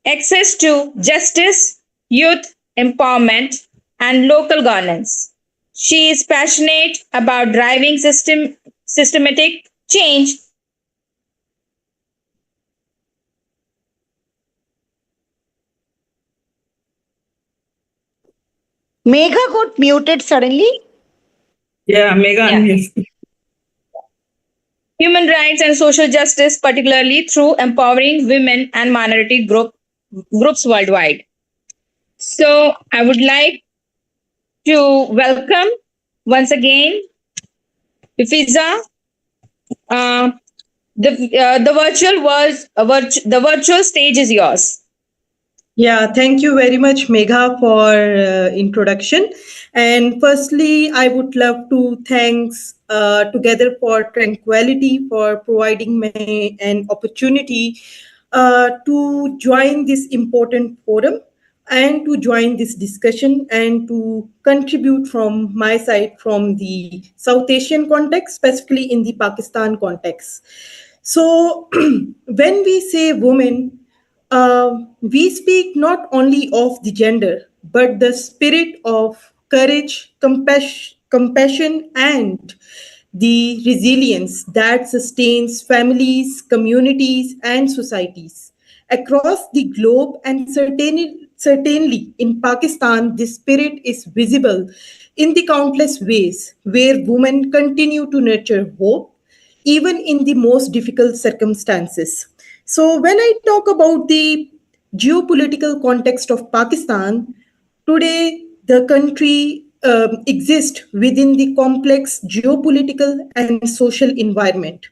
access to justice, youth empowerment, and local governance. She is passionate about driving systematic change. Megha got muted suddenly. Yeah, Megha. Yeah. Human rights and social justice, particularly through empowering women and minority groups worldwide. So I would like to welcome once again Fiza. The virtual stage is yours. Yeah, thank you very much, Megha, for introduction. And firstly, I would love to thanks Together for Tranquility for providing me an opportunity to join this important forum and to join this discussion and to contribute from my side from the South Asian context, specifically in the Pakistan context. So when we say women, we speak not only of the gender, but the spirit of courage, compassion, and the resilience that sustains families, communities, and societies across the globe. And certainly in Pakistan, this spirit is visible in the countless ways where women continue to nurture hope even in the most difficult circumstances. So, when I talk about the geopolitical context of Pakistan, today the country exists within the complex geopolitical and social environment.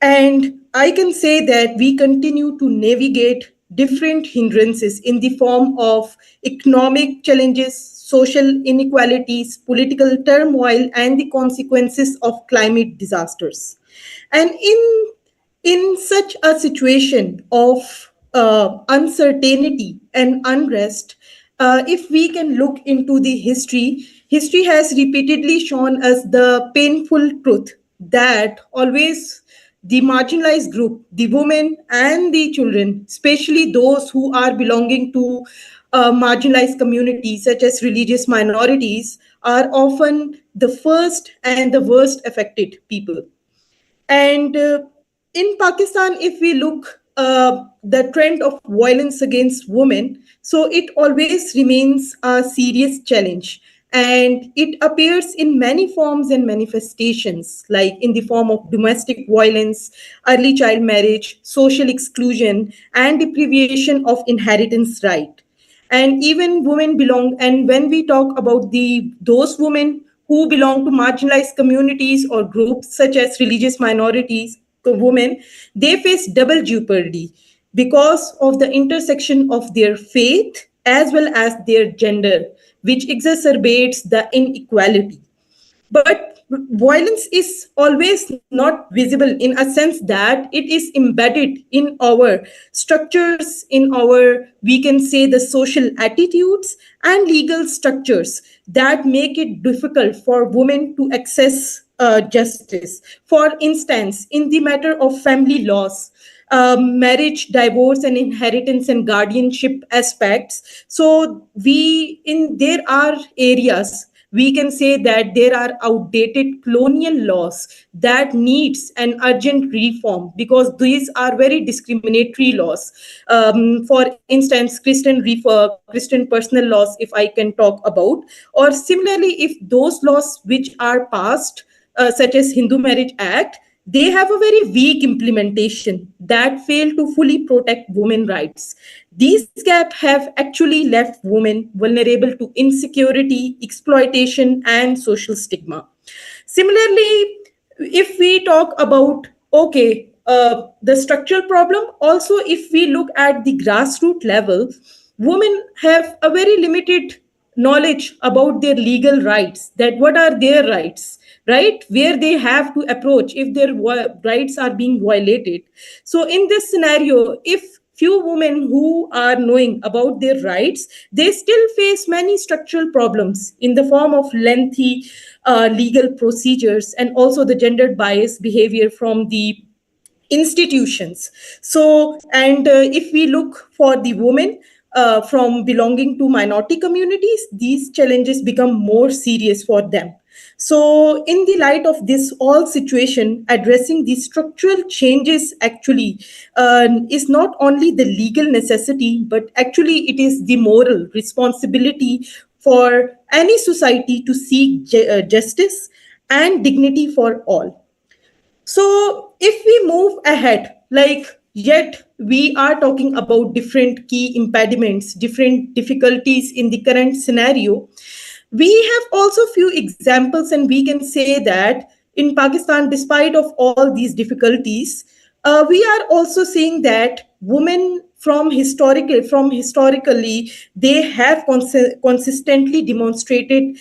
And I can say that we continue to navigate different hindrances in the form of economic challenges, social inequalities, political turmoil, and the consequences of climate disasters. And in such a situation of uncertainty and unrest, if we can look into the history has repeatedly shown us the painful truth that always the marginalized group, the women and the children, especially those who are belonging to marginalized communities such as religious minorities, are often the first and the worst affected people. And in Pakistan, if we look the trend of violence against women, so it always remains a serious challenge and it appears in many forms and manifestations, like in the form of domestic violence, early child marriage, social exclusion, and deprivation of inheritance right. And even women belong, and when we talk about those women who belong to marginalized communities or groups such as religious minorities, the women, they face double jeopardy because of the intersection of their faith as well as their gender, which exacerbates the inequality. But violence is always not visible in a sense that it is embedded in our structures, in our, we can say, the social attitudes and legal structures that make it difficult for women to access justice. For instance, in the matter of family laws, marriage, divorce, and inheritance and guardianship aspects. So we in there are areas we can say that there are outdated colonial laws that needs an urgent reform because these are very discriminatory laws. For instance, Christian personal laws, if I can talk about, or similarly, if those laws which are passed, such as Hindu Marriage Act, they have a very weak implementation that fail to fully protect women rights. These gaps have actually left women vulnerable to insecurity, exploitation, and social stigma. Similarly, if we talk about, okay, the structural problem, also if we look at the grassroots level, women have a very limited knowledge about their legal rights, that what are their rights, right, where they have to approach if their rights are being violated. So in this scenario, if few women who are knowing about their rights, they still face many structural problems in the form of lengthy legal procedures and also the gendered bias behavior from the institutions. So, and if we look for the women from belonging to minority communities, these challenges become more serious for them. So, in the light of this all situation, addressing these structural changes actually is not only the legal necessity, but actually it is the moral responsibility for any society to seek justice and dignity for all. So if we move ahead, like yet we are talking about different key impediments, different difficulties in the current scenario. We have also few examples, and we can say that in Pakistan, despite of all these difficulties, we are also seeing that women from historically they have consistently demonstrated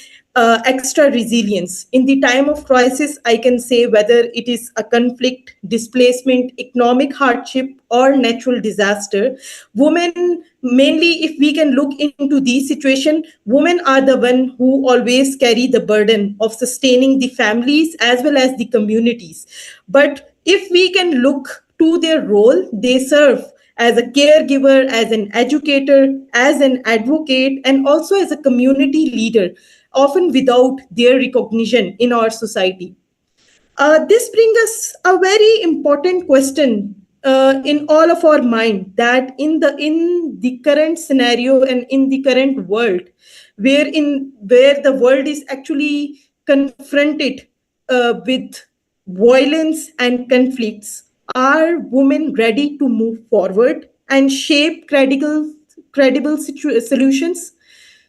extra resilience in the time of crisis. I can say whether it is a conflict, displacement, economic hardship, or natural disaster, women mainly, if we can look into these situation, women are the one who always carry the burden of sustaining the families as well as the communities. But if we can look to their role they serve as a caregiver, as an educator, as an advocate, and also as a community leader, often without their recognition in our society. This brings us a very important question in all of our mind, that in the current scenario and in the current world, where the world is actually confronted with violence and conflicts, are women ready to move forward and shape credible solutions?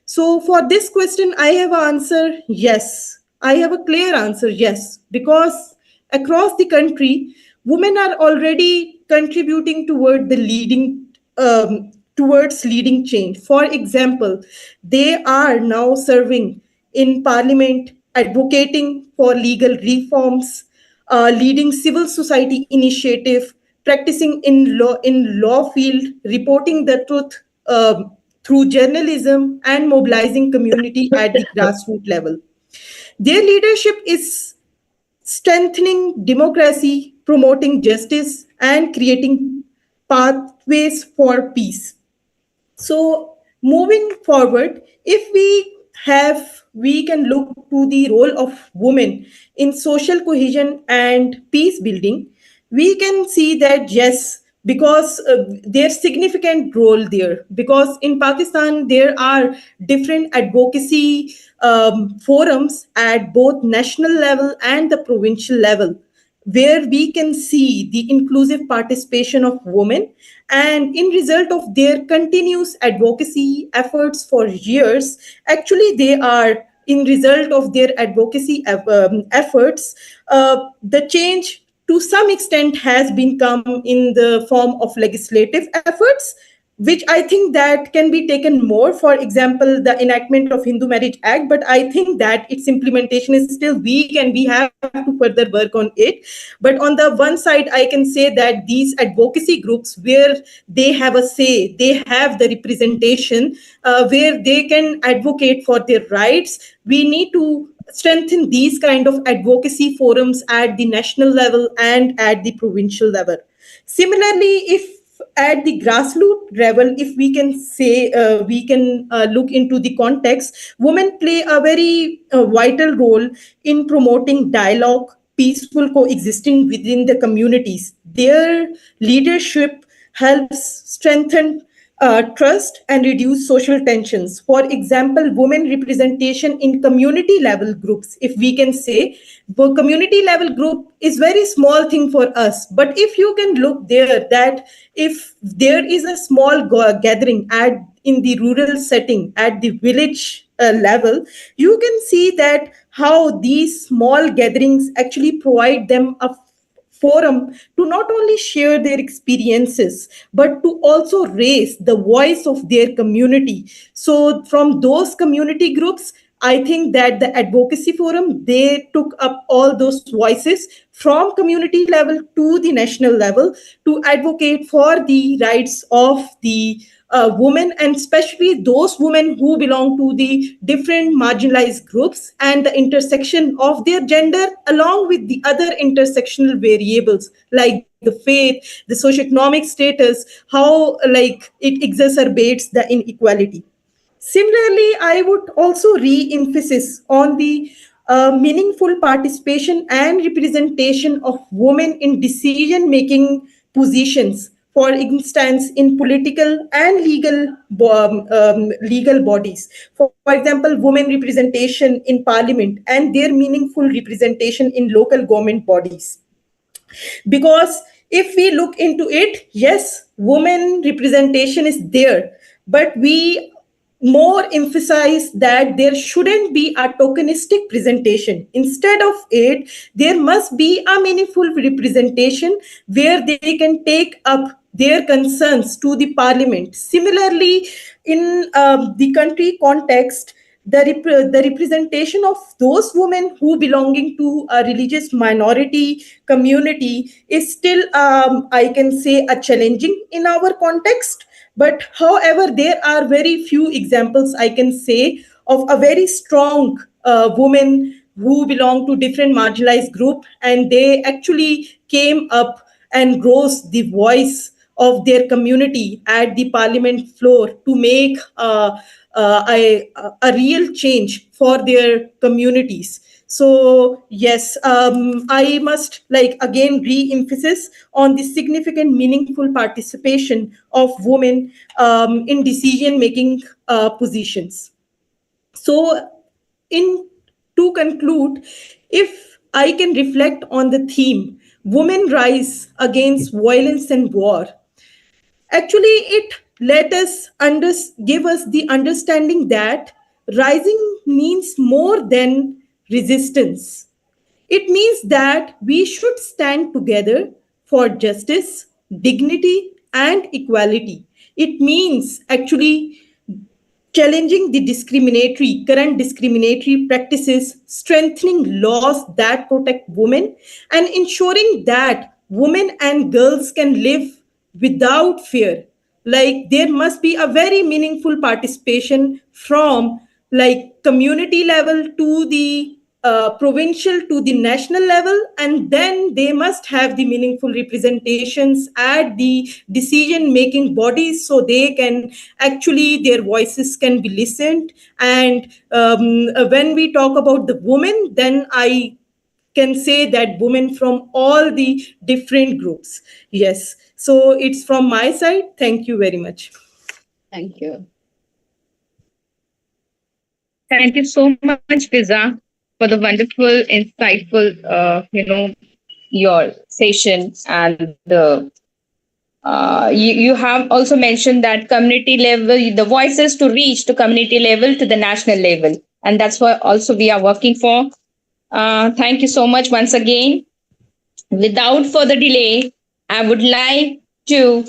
So for this question, I have an answer yes. I have a clear answer yes, because across the country, women are already contributing toward the leading towards leading change. For example, they are now serving in parliament, advocating for legal reforms, leading civil society initiative, practicing in law field, reporting the truth through journalism, and mobilizing community at the grassroots level. Their leadership is strengthening democracy, promoting justice, and creating pathways for peace. So moving forward, if we can look to the role of women in social cohesion and peace building, we can see that yes, because there's significant role there, because in Pakistan there are different advocacy forums at both national level and the provincial level, where we can see the inclusive participation of women, and in result of their continuous advocacy efforts for years, actually they are, in result of their advocacy efforts, the change to some extent has been come in the form of legislative efforts, which I think that can be taken more. For example, the enactment of Hindu Marriage Act, but I think that its implementation is still weak and we have to further work on it. But on the one side, I can say that these advocacy groups, where they have a say, they have the representation, where they can advocate for their rights. We need to strengthen these kind of advocacy forums at the national level and at the provincial level. Similarly, if at the grassroots level, if we can say, we can look into the context, women play a very vital role in promoting dialogue, peaceful coexisting within the communities. Their leadership helps strengthen trust and reduce social tensions. For example, women representation in community level groups, if we can say, the community level group is very small thing for us. But if you can look there, that if there is a small gathering at in the rural setting, at the village level, you can see that how these small gatherings actually provide them a forum to not only share their experiences but to also raise the voice of their community. So from those community groups, I think that the advocacy forum, they took up all those voices from community level to the national level to advocate for the rights of the women, and especially those women who belong to the different marginalized groups, and the intersection of their gender along with the other intersectional variables like the faith, the socioeconomic status, how like it exacerbates the inequality. Similarly, I would also re-emphasis on the meaningful participation and representation of women in decision-making positions. For instance, in political and legal bodies. For example, women representation in parliament and their meaningful representation in local government bodies. Because if we look into it, yes, women representation is there, but we more emphasize that there shouldn't be a tokenistic presentation. Instead of it, there must be a meaningful representation where they can take up their concerns to the parliament. Similarly, in the country context, the representation of those women who belonging to a religious minority community is still, I can say, a challenging in our context. But however, there are very few examples I can say of a very strong woman who belong to different marginalized group, and they actually came up and rose the voice of their community at the parliament floor to make a real change for their communities. So yes, I must like again re-emphasis on the significant meaningful participation of women in decision-making positions. So in to conclude, if I can reflect on the theme, women rise against violence and war, actually, it let us give us the understanding that rising means more than resistance. It means that we should stand together for justice, dignity, and equality. It means actually challenging the current discriminatory practices, strengthening laws that protect women, and ensuring that women and girls can live without fear. Like there must be a very meaningful participation from like community level to the provincial to the national level, and then they must have the meaningful representations at the decision making bodies so they can actually their voices can be listened. And when we talk about the women, then I can say that women from all the different groups. Yes. So it's from my side. Thank you very much. Thank you. Thank you so much, Fiza, for the wonderful, insightful, your session and the you have also mentioned that community level, the voices to reach to community level to the national level. And that's what also we are working for. Thank you so much once again. Without further delay, I would like to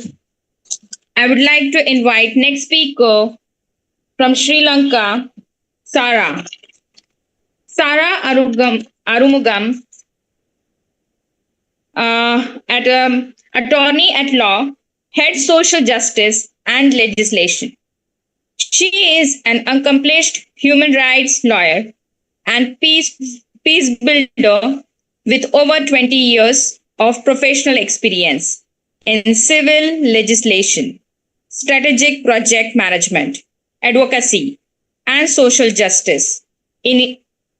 invite next speaker from Sri Lanka, Sarah. Sarah Arumugam, attorney at law, head social justice and legislation. She is an accomplished human rights lawyer and peace builder with over 20 years of professional experience in civil legislation, strategic project management, advocacy, and social justice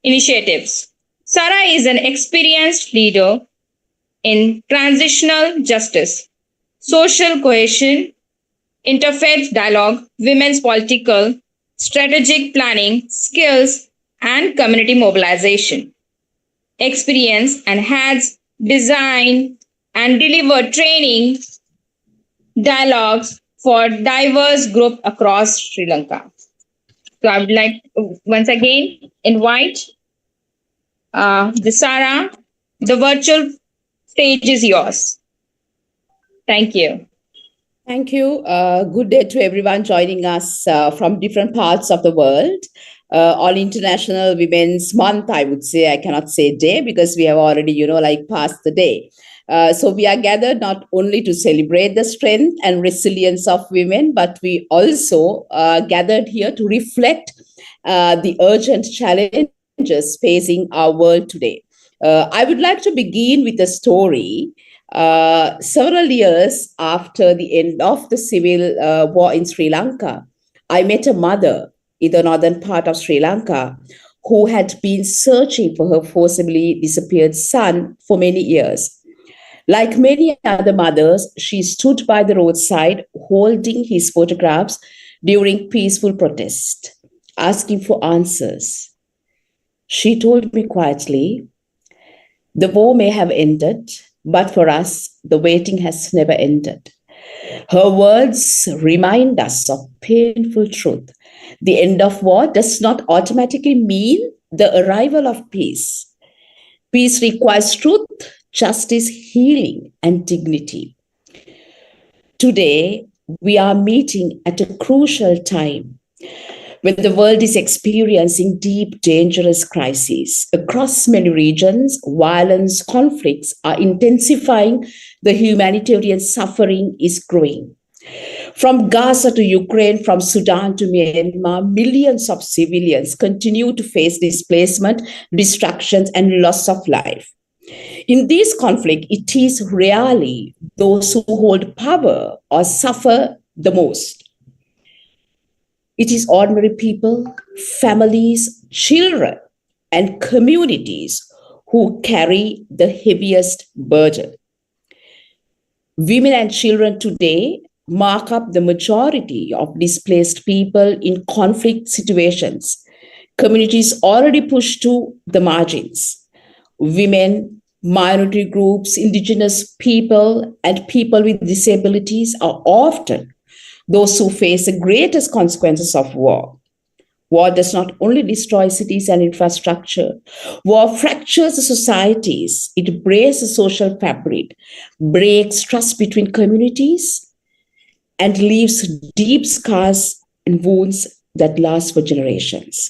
initiatives. Sarah is an experienced leader in transitional justice, social cohesion, interfaith dialogue, women's political, strategic planning, skills, and community mobilization experience, and has designed and delivered training dialogues for diverse groups across Sri Lanka. So I would like to once again invite Sarah. The virtual stage is yours. Thank you. Thank you. Good day to everyone joining us from different parts of the world. On International Women's Month, I would say, I cannot say day because we have already, passed the day. So we are gathered not only to celebrate the strength and resilience of women, but we also gathered here to reflect the urgent challenges facing our world today. I would like to begin with a story. Several years after the end of the civil war in Sri Lanka, I met a mother in the northern part of Sri Lanka who had been searching for her forcibly disappeared son for many years. Like many other mothers, she stood by the roadside holding his photographs during peaceful protest, asking for answers. She told me quietly, "The war may have ended, but for us, the waiting has never ended." Her words remind us of painful truth. The end of war does not automatically mean the arrival of peace. Peace requires truth, justice, healing, and dignity. Today, we are meeting at a crucial time when the world is experiencing deep, dangerous crises. Across many regions, violence, conflicts are intensifying. The humanitarian suffering is growing. From Gaza to Ukraine, from Sudan to Myanmar, millions of civilians continue to face displacement, destruction, and loss of life. In this conflict, it is rarely those who hold power or suffer the most. It is ordinary people, families, children, and communities who carry the heaviest burden. Women and children today mark up the majority of displaced people in conflict situations. Communities already pushed to the margins. Women, minority groups, indigenous people, and people with disabilities are often those who face the greatest consequences of war. War does not only destroy cities and infrastructure. War fractures the societies. It breaks the social fabric, breaks trust between communities, and leaves deep scars and wounds that last for generations.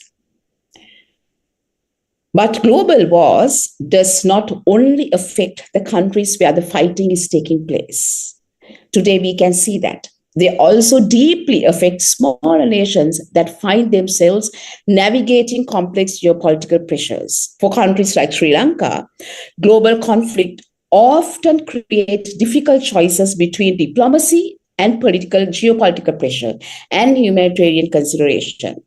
But global wars does not only affect the countries where the fighting is taking place. Today we can see that. They also deeply affect smaller nations that find themselves navigating complex geopolitical pressures. For countries like Sri Lanka, global conflict often creates difficult choices between diplomacy and geopolitical pressure and humanitarian consideration.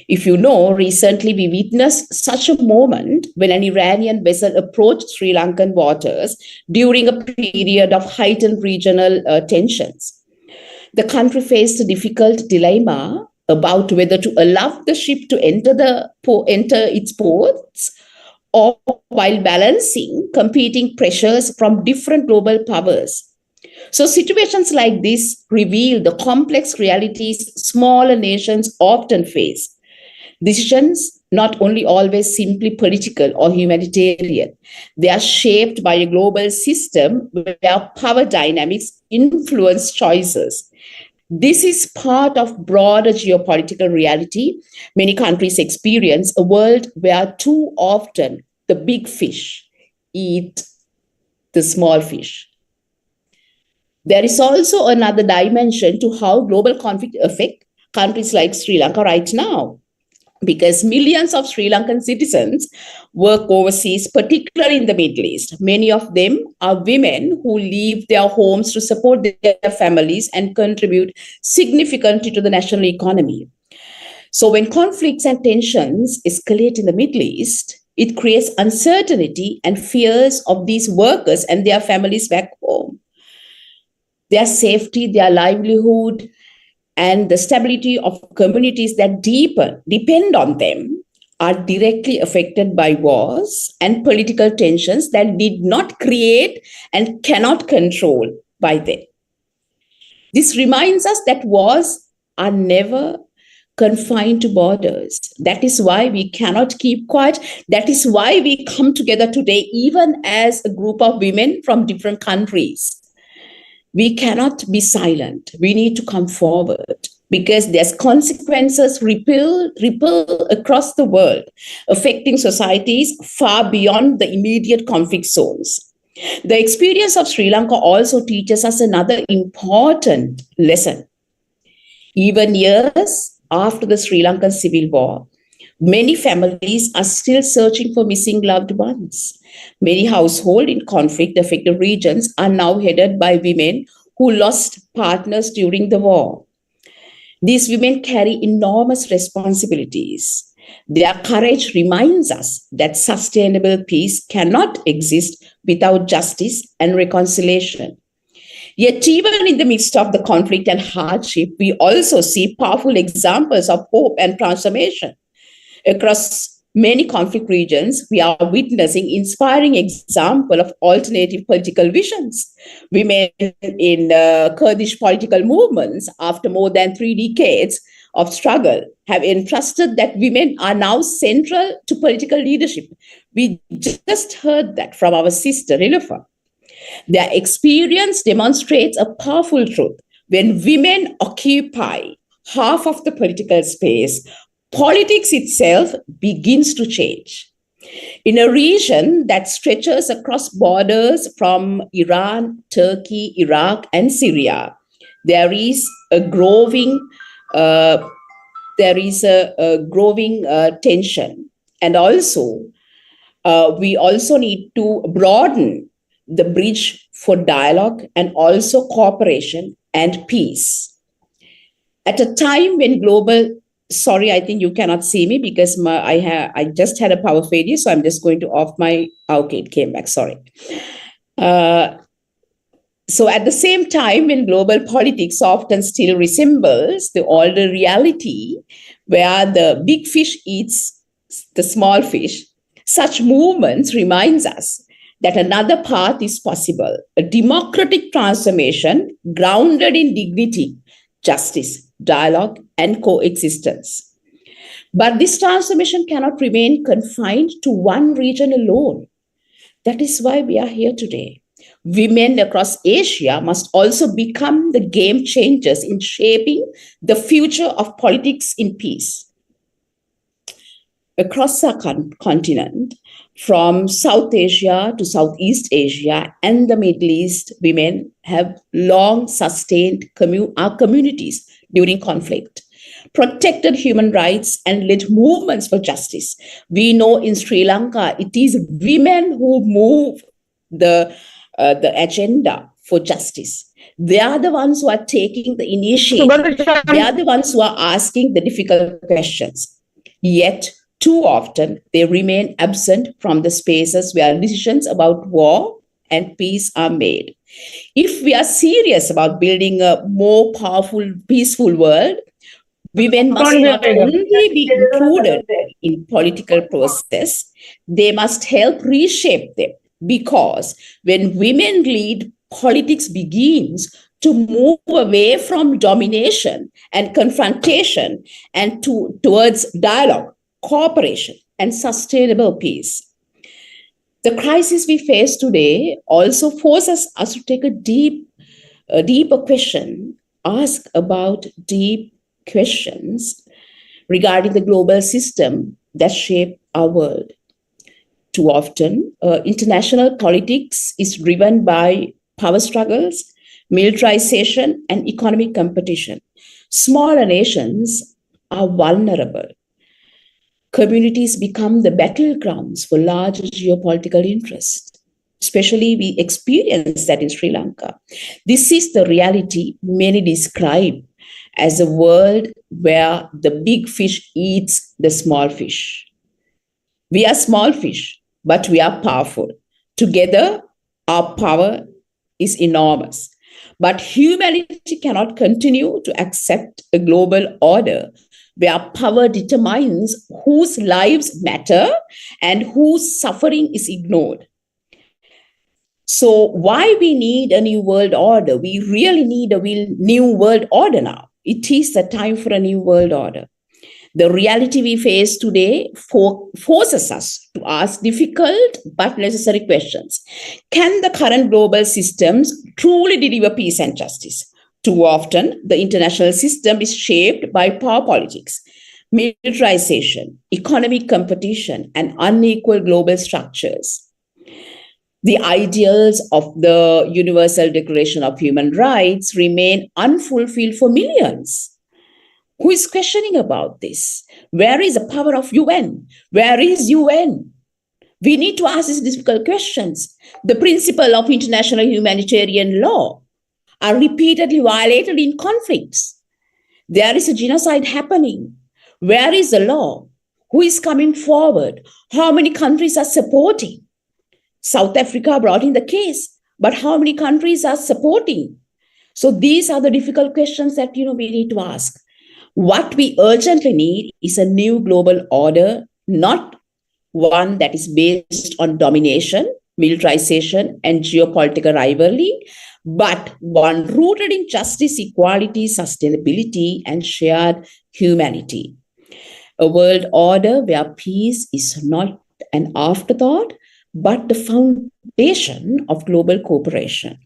If you know, recently we witnessed such a moment when an Iranian vessel approached Sri Lankan waters during a period of heightened regional tensions. The country faced a difficult dilemma about whether to allow the ship to enter its ports, or while balancing competing pressures from different global powers. So situations like this reveal the complex realities smaller nations often face. Decisions not only always simply political or humanitarian, they are shaped by a global system where power dynamics influence choices. This is part of broader geopolitical reality. Many countries experience a world where too often the big fish eat the small fish. There is also another dimension to how global conflict affect countries like Sri Lanka right now, because millions of Sri Lankan citizens work overseas, particularly in the Middle East. Many of them are women who leave their homes to support their families and contribute significantly to the national economy. So when conflicts and tensions escalate in the Middle East, it creates uncertainty and fears of these workers and their families back home. Their safety, their livelihood, and the stability of communities that depend on them are directly affected by wars and political tensions that did not create and cannot control by them. This reminds us that wars are never confined to borders. That is why we cannot keep quiet. That is why we come together today, even as a group of women from different countries. We cannot be silent. We need to come forward because there's consequences ripple across the world, affecting societies far beyond the immediate conflict zones. The experience of Sri Lanka also teaches us another important lesson. Even years after the Sri Lankan Civil War, many families are still searching for missing loved ones. Many households in conflict-affected regions are now headed by women who lost partners during the war. These women carry enormous responsibilities. Their courage reminds us that sustainable peace cannot exist without justice and reconciliation. Yet even in the midst of the conflict and hardship, we also see powerful examples of hope and transformation. Across many conflict regions, we are witnessing inspiring example of alternative political visions. Women in Kurdish political movements, after more than 3 decades of struggle, have entrusted that women are now central to political leadership. We just heard that from our sister, Niloufar. Their experience demonstrates a powerful truth. When women occupy half of the political space, politics itself begins to change. In a region that stretches across borders from Iran, Turkey, Iraq, and Syria, there is a growing tension, and also we also need to broaden the bridge for dialogue and also cooperation and peace. At a time when sorry, I think you cannot see me because I just had a power failure, so I'm just going to off my, okay, it came back, sorry. So at the same time, when global politics often still resembles the older reality where the big fish eats the small fish, such movements reminds us that another path is possible, a democratic transformation grounded in dignity, justice, dialogue, and coexistence. But this transformation cannot remain confined to one region alone. That is why we are here today. Women across Asia must also become the game changers in shaping the future of politics in peace. Across our continent, from South Asia to Southeast Asia and the Middle East, women have long sustained our communities during conflict, protected human rights, and led movements for justice. We know in Sri Lanka, it is women who move the agenda for justice. They are the ones who are taking the initiative. They are the ones who are asking the difficult questions. Yet, too often, they remain absent from the spaces where decisions about war and peace are made. If we are serious about building a more powerful, peaceful world, women must not only be included in political process, they must help reshape them. Because when women lead, politics begins to move away from domination and confrontation and towards dialogue, cooperation, and sustainable peace. The crisis we face today also forces us to take a deeper question, ask about deep questions regarding the global system that shape our world. Too often, international politics is driven by power struggles, militarization, and economic competition. Smaller nations are vulnerable. Communities become the battlegrounds for larger geopolitical interests. Especially, we experience that in Sri Lanka. This is the reality many describe as a world where the big fish eats the small fish. We are small fish, but we are powerful. Together, our power is enormous. But humanity cannot continue to accept a global order where power determines whose lives matter and whose suffering is ignored. So why we need a new world order? We really need a new world order now. It is the time for a new world order. The reality we face today forces us to ask difficult but necessary questions. Can the current global systems truly deliver peace and justice? Too often, the international system is shaped by power politics, militarization, economic competition, and unequal global structures. The ideals of the Universal Declaration of Human Rights remain unfulfilled for millions. Who is questioning about this? Where is the power of UN? Where is UN? We need to ask these difficult questions. The principle of international humanitarian law are repeatedly violated in conflicts. There is a genocide happening. Where is the law? Who is coming forward? How many countries are supporting? South Africa brought in the case, but how many countries are supporting? So these are the difficult questions that we need to ask. What we urgently need is a new global order, not one that is based on domination, militarization, and geopolitical rivalry, but one rooted in justice, equality, sustainability, and shared humanity. A world order where peace is not an afterthought, but the foundation of global cooperation.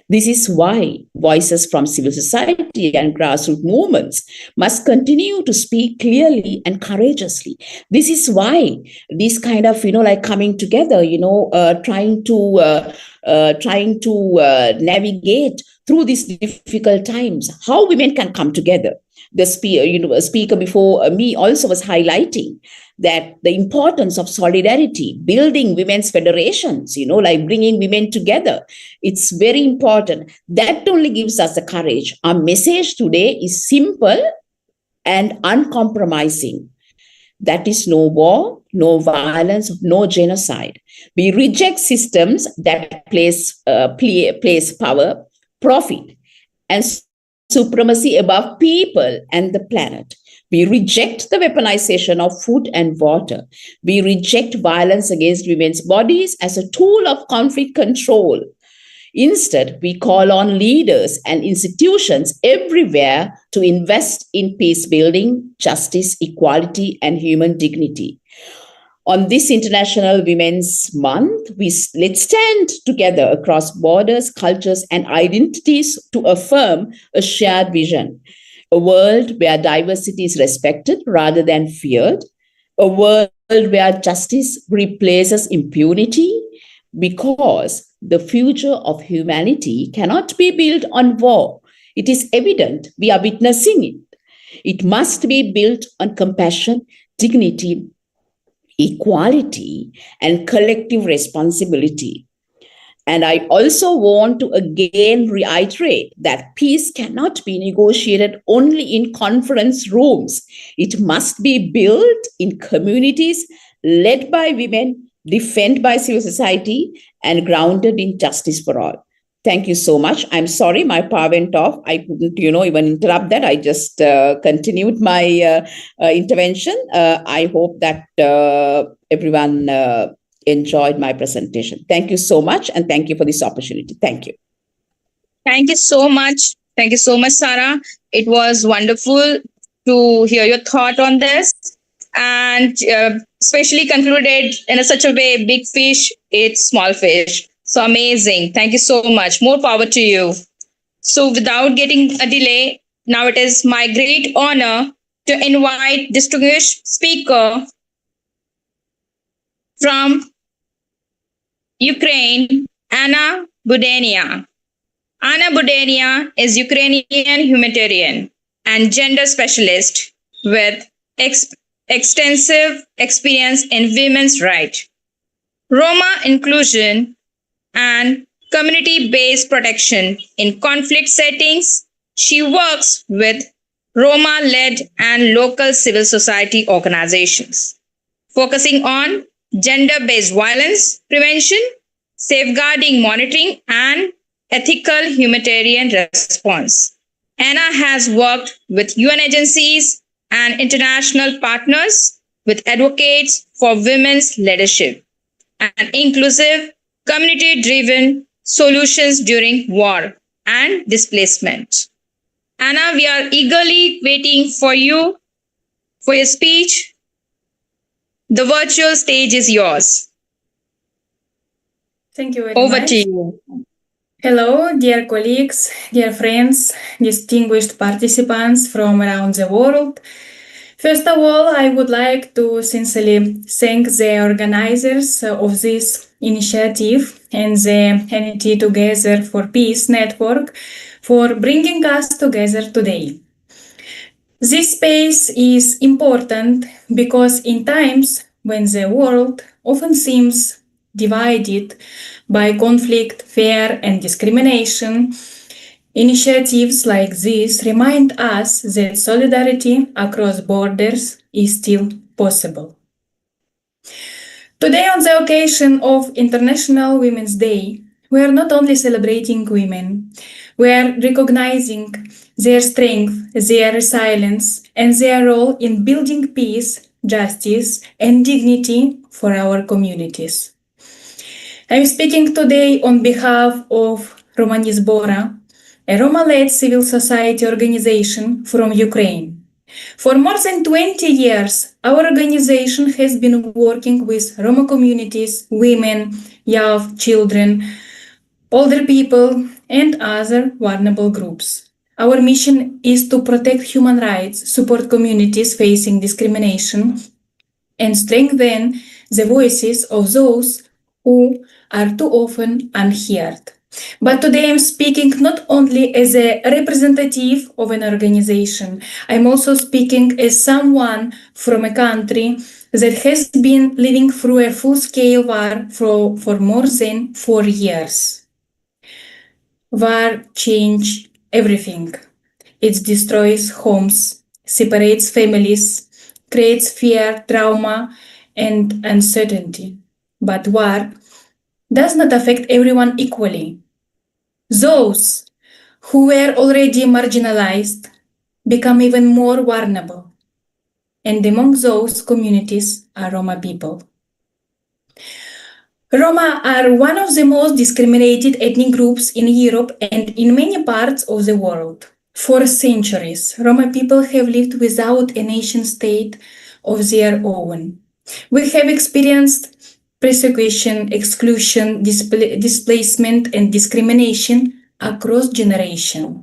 This is why voices from civil society and grassroots movements must continue to speak clearly and courageously. This is why this kind of, coming together, trying to navigate through these difficult times, how women can come together. The speaker before me also was highlighting that the importance of solidarity, building women's federations, bringing women together. It's very important. That only gives us the courage. Our message today is simple and uncompromising. That is no war, no violence, no genocide. We reject systems that place power, profit, and supremacy above people and the planet. We reject the weaponization of food and water. We reject violence against women's bodies as a tool of conflict control. Instead, we call on leaders and institutions everywhere to invest in peace building, justice, equality, and human dignity. On this International Women's Month, let's stand together across borders, cultures, and identities to affirm a shared vision. A world where diversity is respected rather than feared. A world where justice replaces impunity, because the future of humanity cannot be built on war. It is evident. We are witnessing it. It must be built on compassion, dignity, equality, and collective responsibility. And I also want to again reiterate that peace cannot be negotiated only in conference rooms. It must be built in communities led by women, defended by civil society, and grounded in justice for all. Thank you so much. I'm sorry, my power went off. I couldn't, even interrupt that. I just continued my intervention. I hope that everyone enjoyed my presentation. Thank you so much, and thank you for this opportunity. Thank you. Thank you so much. Thank you so much, Sarah. It was wonderful to hear your thought on this, and especially concluded in such a way, big fish eats small fish. So amazing. Thank you so much. More power to you. So without getting a delay, now it is my great honor to invite distinguished speaker from Ukraine, Anna Budenia. Anna Budenia is Ukrainian humanitarian and gender specialist with extensive experience in women's rights, Roma inclusion, and community-based protection in conflict settings. She works with Roma-led and local civil society organizations, focusing on gender-based violence prevention, safeguarding monitoring, and ethical humanitarian response. Anna has worked with UN agencies and international partners with advocates for women's leadership and inclusive, community-driven solutions during war and displacement. Anna, we are eagerly waiting for you, for your speech. The virtual stage is yours. Thank you very Over much. to you. Hello, dear colleagues, dear friends, distinguished participants from around the world. First of all, I would like to sincerely thank the organizers of this initiative and the Unity Together for Peace network for bringing us together today. This space is important because in times when the world often seems divided by conflict, fear, and discrimination, initiatives like this remind us that solidarity across borders is still possible. Today, on the occasion of International Women's Day, we are not only celebrating women, we are recognizing their strength, their resilience, and their role in building peace, justice, and dignity for our communities. I'm speaking today on behalf of Romani Zbora, a Roma-led civil society organization from Ukraine. For more than 20 years, our organization has been working with Roma communities, women, young children, older people, and other vulnerable groups. Our mission is to protect human rights, support communities facing discrimination, and strengthen the voices of those who are too often unheard. But today I'm speaking not only as a representative of an organization, I'm also speaking as someone from a country that has been living through a full-scale war for more than 4 years. War changes everything. It destroys homes, separates families, creates fear, trauma, and uncertainty. But war does not affect everyone equally. Those who were already marginalized become even more vulnerable. And among those communities are Roma people. Roma are one of the most discriminated ethnic groups in Europe and in many parts of the world. For centuries, Roma people have lived without a nation state of their own. We have experienced persecution, exclusion, displacement, and discrimination across generations.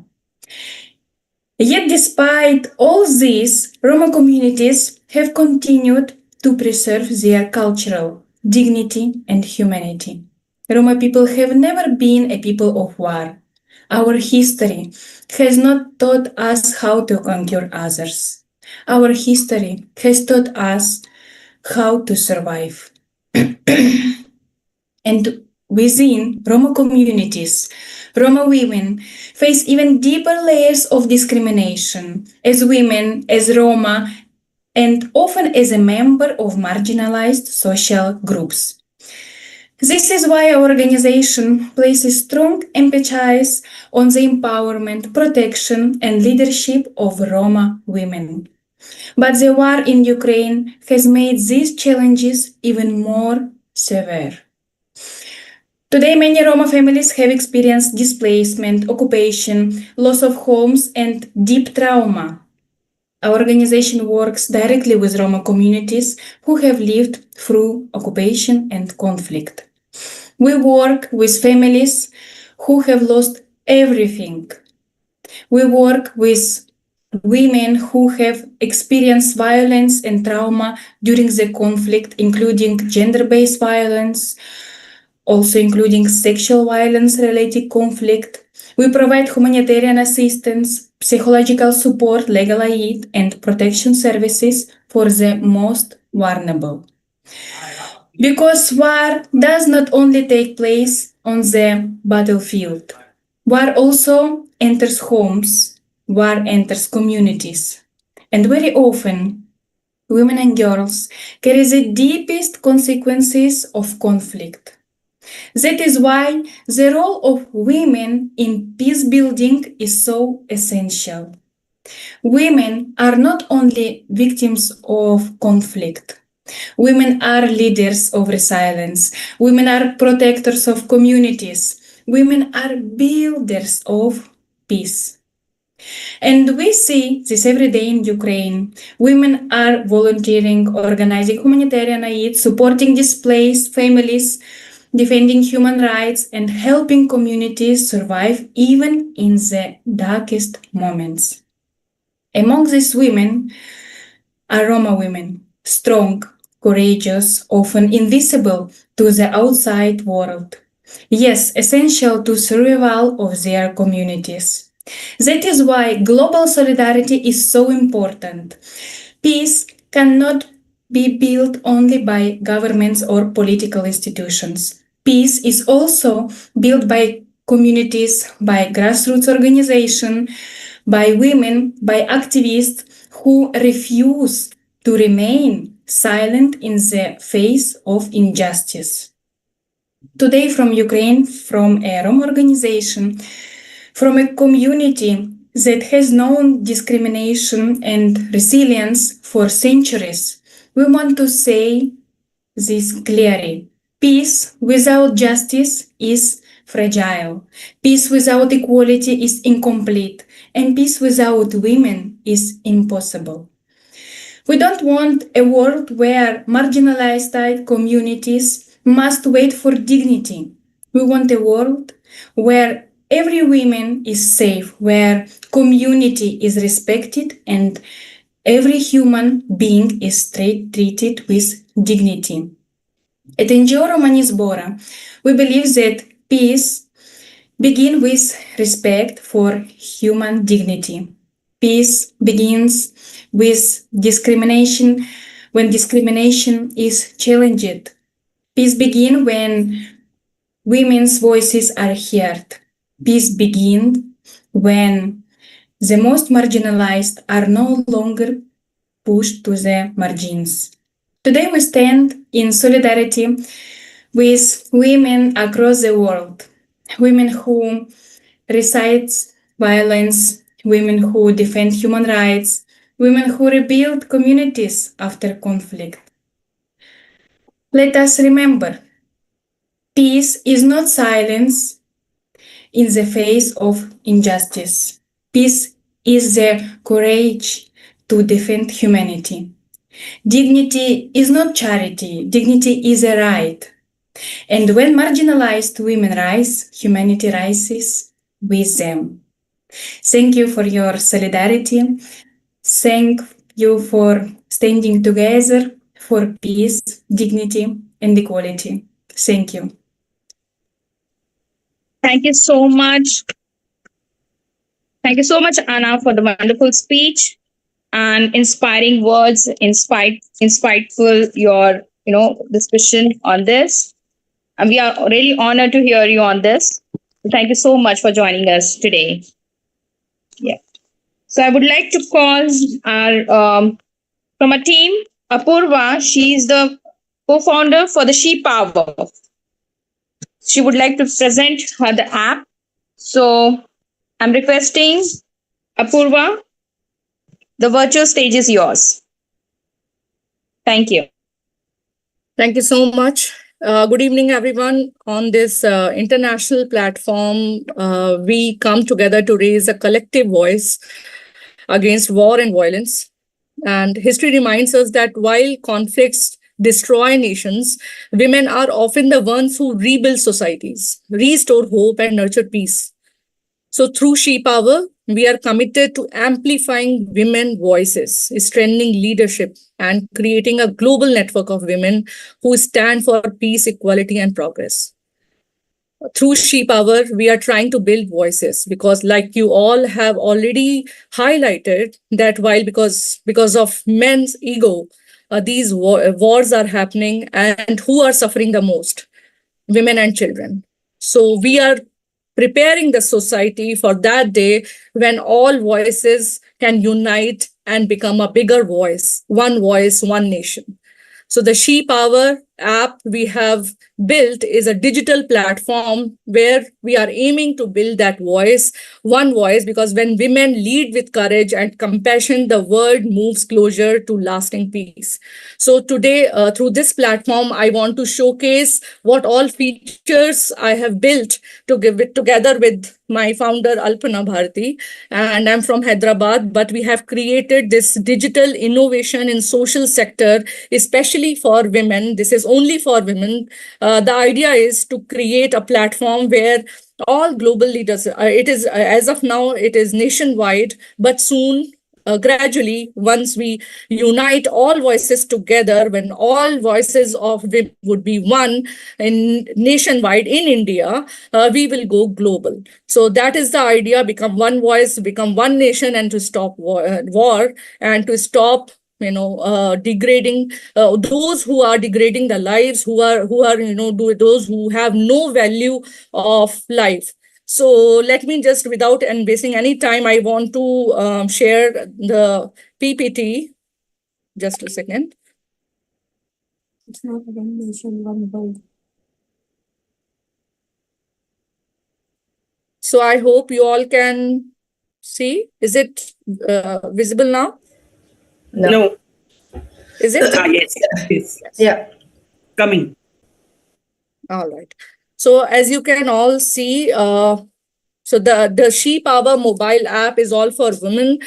Yet, despite all this, Roma communities have continued to preserve their cultural dignity and humanity. Roma people have never been a people of war. Our history has not taught us how to conquer others. Our history has taught us how to survive. And within Roma communities, Roma women face even deeper layers of discrimination as women, as Roma, and often as a member of marginalized social groups. This is why our organization places strong emphasis on the empowerment, protection, and leadership of Roma women. But the war in Ukraine has made these challenges even more severe. Today, many Roma families have experienced displacement, occupation, loss of homes, and deep trauma. Our organization works directly with Roma communities who have lived through occupation and conflict. We work with families who have lost everything. We work with women who have experienced violence and trauma during the conflict, including gender-based violence, also including sexual violence-related conflict. We provide humanitarian assistance, psychological support, legal aid, and protection services for the most vulnerable. Because war does not only take place on the battlefield, war also enters homes, war enters communities, and very often women and girls carry the deepest consequences of conflict. That is why the role of women in peace building is so essential. Women are not only victims of conflict. Women are leaders of resilience. Women are protectors of communities. Women are builders of peace. And we see this every day in Ukraine. Women are volunteering, organizing humanitarian aid, supporting displaced families, defending human rights, and helping communities survive even in the darkest moments. Among these women are Roma women, strong, courageous, often invisible to the outside world. Yes, essential to survival of their communities. That is why global solidarity is so important. Peace cannot be built only by governments or political institutions. Peace is also built by communities, by grassroots organizations, by women, by activists who refuse to remain silent in the face of injustice. Today, from Ukraine, from a Roma organization, from a community that has known discrimination and resilience for centuries, we want to say this clearly. Peace without justice is fragile. Peace without equality is incomplete. And peace without women is impossible. We don't want a world where marginalized communities must wait for dignity. We want a world where every woman is safe, where community is respected, and every human being is treated with dignity. At NGO Romani Zbora, we believe that peace begins with respect for human dignity. Peace begins with discrimination when discrimination is challenged. Peace begins when women's voices are heard. Peace begins when the most marginalized are no longer pushed to the margins. Today we stand in solidarity with women across the world, women who resist violence, women who defend human rights, women who rebuild communities after conflict. Let us remember, peace is not silence in the face of injustice. Peace is the courage to defend humanity. Dignity is not charity, dignity is a right. And when marginalized women rise, humanity rises with them. Thank you for your solidarity. Thank you for standing together for peace, dignity, and equality. Thank you. Thank you so much. Thank you so much, Anna, for the wonderful speech and inspiring words, insightful your discussion on this. And we are really honored to hear you on this. Thank you so much for joining us today. Yeah. So I would like to call our from a team, Apurva. She's the co-founder for the She Power. She would like to present her the app. So I'm requesting Apurva, the virtual stage is yours. Thank you. Thank you so much. Good evening, everyone. On this international platform, we come together to raise a collective voice against war and violence. And history reminds us that while conflicts destroy nations, women are often the ones who rebuild societies, restore hope, and nurture peace. So through She Power, we are committed to amplifying women voices, strengthening leadership, and creating a global network of women who stand for peace, equality, and progress. Through She Power, we are trying to build voices because, like you all have already highlighted, that while because of men's ego, these wars are happening, and who are suffering the most? Women and children. So we are preparing the society for that day when all voices can unite and become a bigger voice, one nation. So the She Power app we have built is a digital platform where we are aiming to build that voice, one voice, because when women lead with courage and compassion, the world moves closer to lasting peace. So today, through this platform, I want to showcase what all features I have built to give it together with my founder, Alpana Bharati, and I'm from Hyderabad, but we have created this digital innovation in social sector, especially for women. This is only for women. The idea is to create a platform where all global leaders, it is as of now, it is nationwide, but soon gradually, once we unite all voices together, when all voices of women would be one in nationwide in India, we will go global. So that is the idea: become one voice, become one nation, and to stop war and to stop degrading those who are degrading the lives, who are those who have no value of life. So let me just, without wasting any time, I want to share the PPT. Just a second. It's not one nation, one world. So I hope you all can see. Is it visible now? No. Is it? Yes. Yeah. Coming. All right. So as you can all see, so the She Power mobile app is all for women.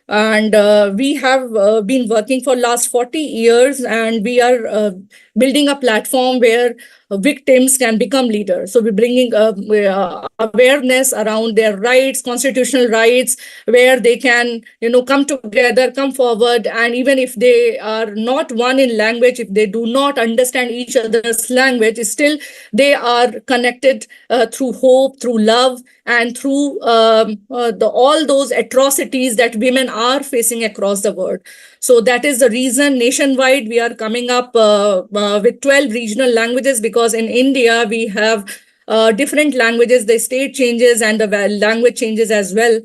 And we have been working for last 40 years, and we are building a platform where victims can become leaders. So we're bringing awareness around their rights, constitutional rights, where they can, come together, come forward. And even if they are not one in language, if they do not understand each other's language, still they are connected through hope, through love, and through all those atrocities that women are facing across the world. So that is the reason nationwide we are coming up with 12 regional languages, because in India we have different languages, the state changes and the language changes as well.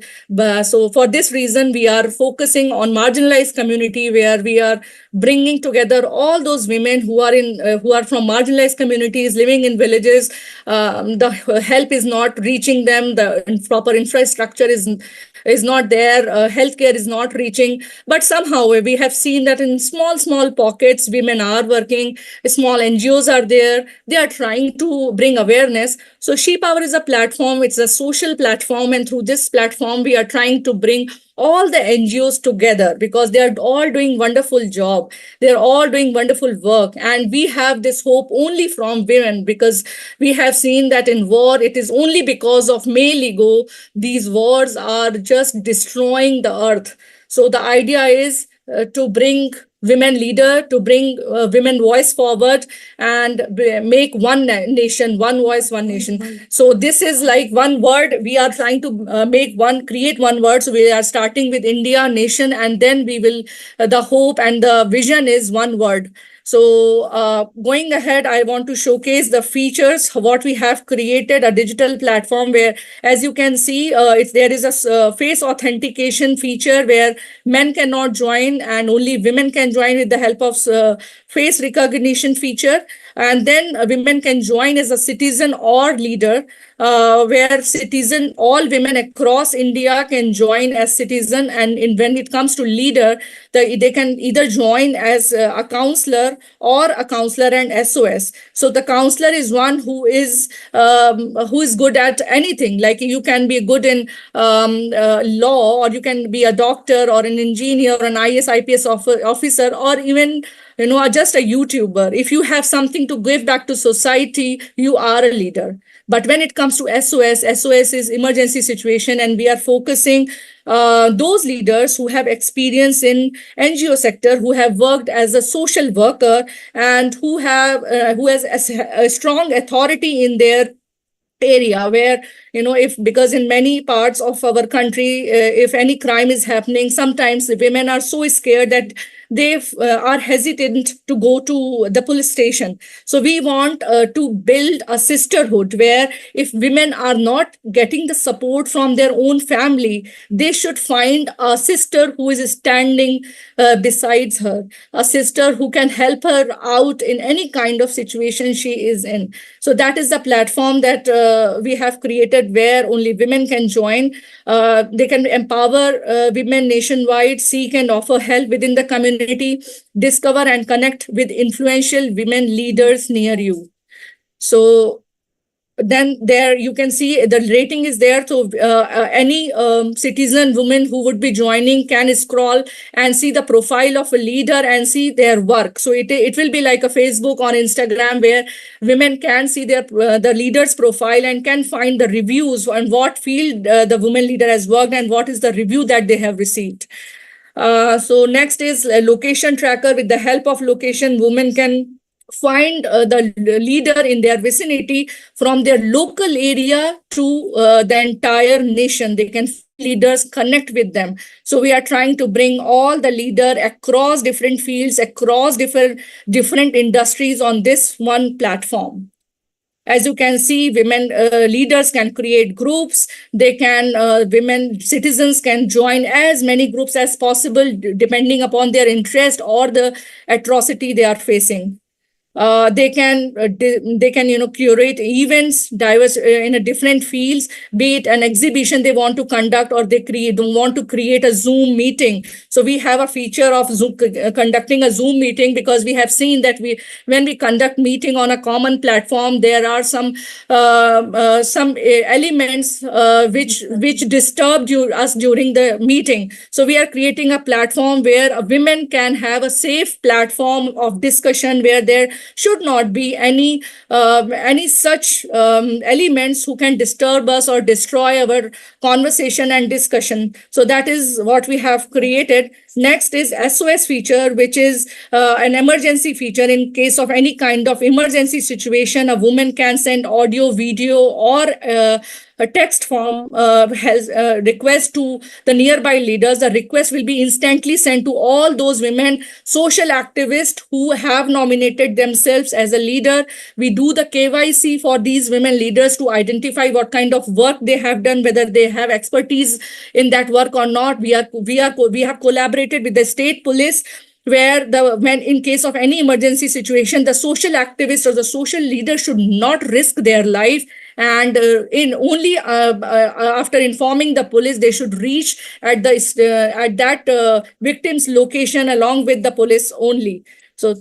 So for this reason, we are focusing on marginalized community, where we are bringing together all those women who are from marginalized communities living in villages. The help is not reaching them. The proper infrastructure is not there. Healthcare is not reaching. But somehow we have seen that in small pockets, women are working. Small NGOs are there. They are trying to bring awareness. So She Power is a platform. It's a social platform. And through this platform, we are trying to bring all the NGOs together, because they are all doing wonderful job. They're all doing wonderful work. And we have this hope only from women, because we have seen that in war, it is only because of male ego. These wars are just destroying the earth. So the idea is to bring women leader, to bring women voice forward, and make one nation, one voice, one nation. So this is like one word. We are trying to create one word. So we are starting with India, nation, and then we will, the hope and the vision is one word. So going ahead, I want to showcase the features, what we have created, a digital platform where, as you can see, there is a face authentication feature where men cannot join and only women can join with the help of face recognition feature. And then women can join as a citizen or leader, where all women across India can join as citizen. And when it comes to leader, they can either join as a counselor or a counselor and SOS. So the counselor is one who is good at anything. Like you can be good in law, or you can be a doctor or an engineer or an IS IPS officer, or even just a YouTuber. If you have something to give back to society, you are a leader. But when it comes to SOS is emergency situation, and we are focusing those leaders who have experience in NGO sector, who have worked as a social worker, and who has a strong authority in their area, where if, because in many parts of our country, if any crime is happening, sometimes the women are so scared that they are hesitant to go to the police station. So we want to build a sisterhood where if women are not getting the support from their own family, they should find a sister who is standing besides her, a sister who can help her out in any kind of situation she is in. So that is the platform that we have created, where only women can join. They can empower women nationwide, seek and offer help within the community, discover and connect with influential women leaders near you. So then there you can see the rating is there. So any citizen woman who would be joining can scroll and see the profile of a leader and see their work. So it will be like a Facebook or Instagram, where women can see their the leader's profile and can find the reviews on what field the woman leader has worked and what is the review that they have received. So next is a location tracker. With the help of location, women can find the leader in their vicinity from their local area to the entire nation. They can leaders connect with them. So we are trying to bring all the leader across different fields, across different industries on this one platform. As you can see, women leaders can create groups. They can, women citizens can join as many groups as possible, depending upon their interest or the atrocity they are facing. They can curate events diverse in a different fields, be it an exhibition they want to conduct, or they want to create a Zoom meeting. So we have a feature of Zoom, conducting a Zoom meeting, because we have seen that when we conduct meeting on a common platform, there are some elements which disturbed us during the meeting. So we are creating a platform where women can have a safe platform of discussion, where there should not be any such elements who can disturb us or destroy our conversation and discussion. So that is what we have created. Next is SOS feature, which is an emergency feature. In case of any kind of emergency situation, a woman can send audio, video, or a text form has request to the nearby leaders. The request will be instantly sent to all those women social activists who have nominated themselves as a leader. We do the KYC for these women leaders to identify what kind of work they have done, whether they have expertise in that work or not. We have collaborated with the state police, where when in case of any emergency situation, the social activist or the social leader should not risk their life, and after informing the police, they should reach at that victim's location along with the police only. So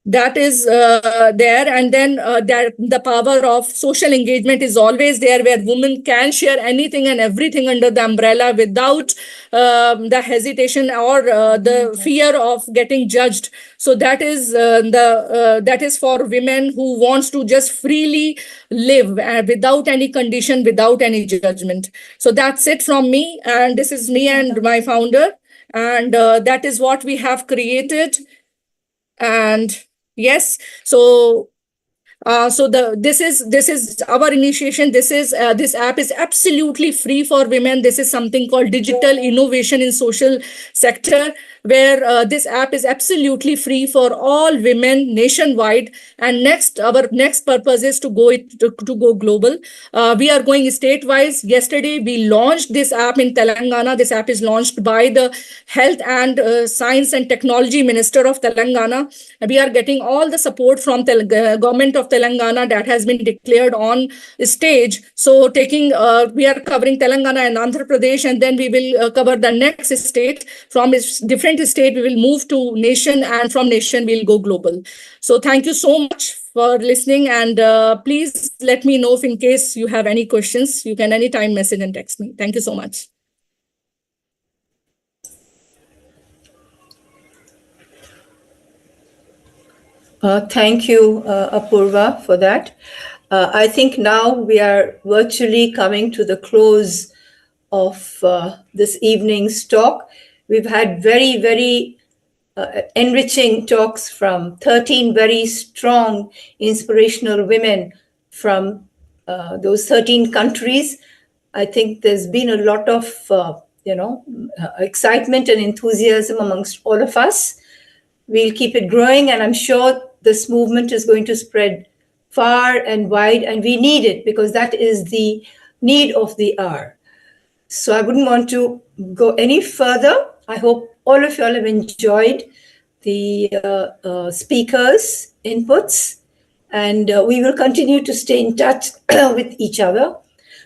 that is there. And then that the power of social engagement is always there, where women can share anything and everything under the umbrella without the hesitation or the fear of getting judged. So that is that is for women who wants to just freely live without any condition, without any judgment. So that's it from me, and this is me and my founder, and that is what we have created. And yes, so So this is our initiation. This app is absolutely free for women. This is something called digital innovation in social sector, where this app is absolutely free for all women nationwide. And our next purpose is to go global. We are going state-wise. Yesterday we launched this app in Telangana. This app is launched by the Health and Science and Technology Minister of Telangana. We are getting all the support from government of Telangana that has been declared on stage. So we are covering Telangana and Andhra Pradesh, and then we will cover the next state. From this different state, we will move to nation, and from nation, we'll go global. So thank you so much for listening, and please let me know if in case you have any questions. You can anytime message and text me. Thank you so much. Thank you, Apurva, for that. I think now we are virtually coming to the close of this evening's talk. We've had very, very enriching talks from 13 very strong, inspirational women from those 13 countries. I think there's been a lot of, excitement and enthusiasm amongst all of us. We'll keep it growing, and I'm sure this movement is going to spread far and wide, and we need it because that is the need of the hour. So I wouldn't want to go any further. I hope all of you all have enjoyed the speakers' inputs, and we will continue to stay in touch with each other.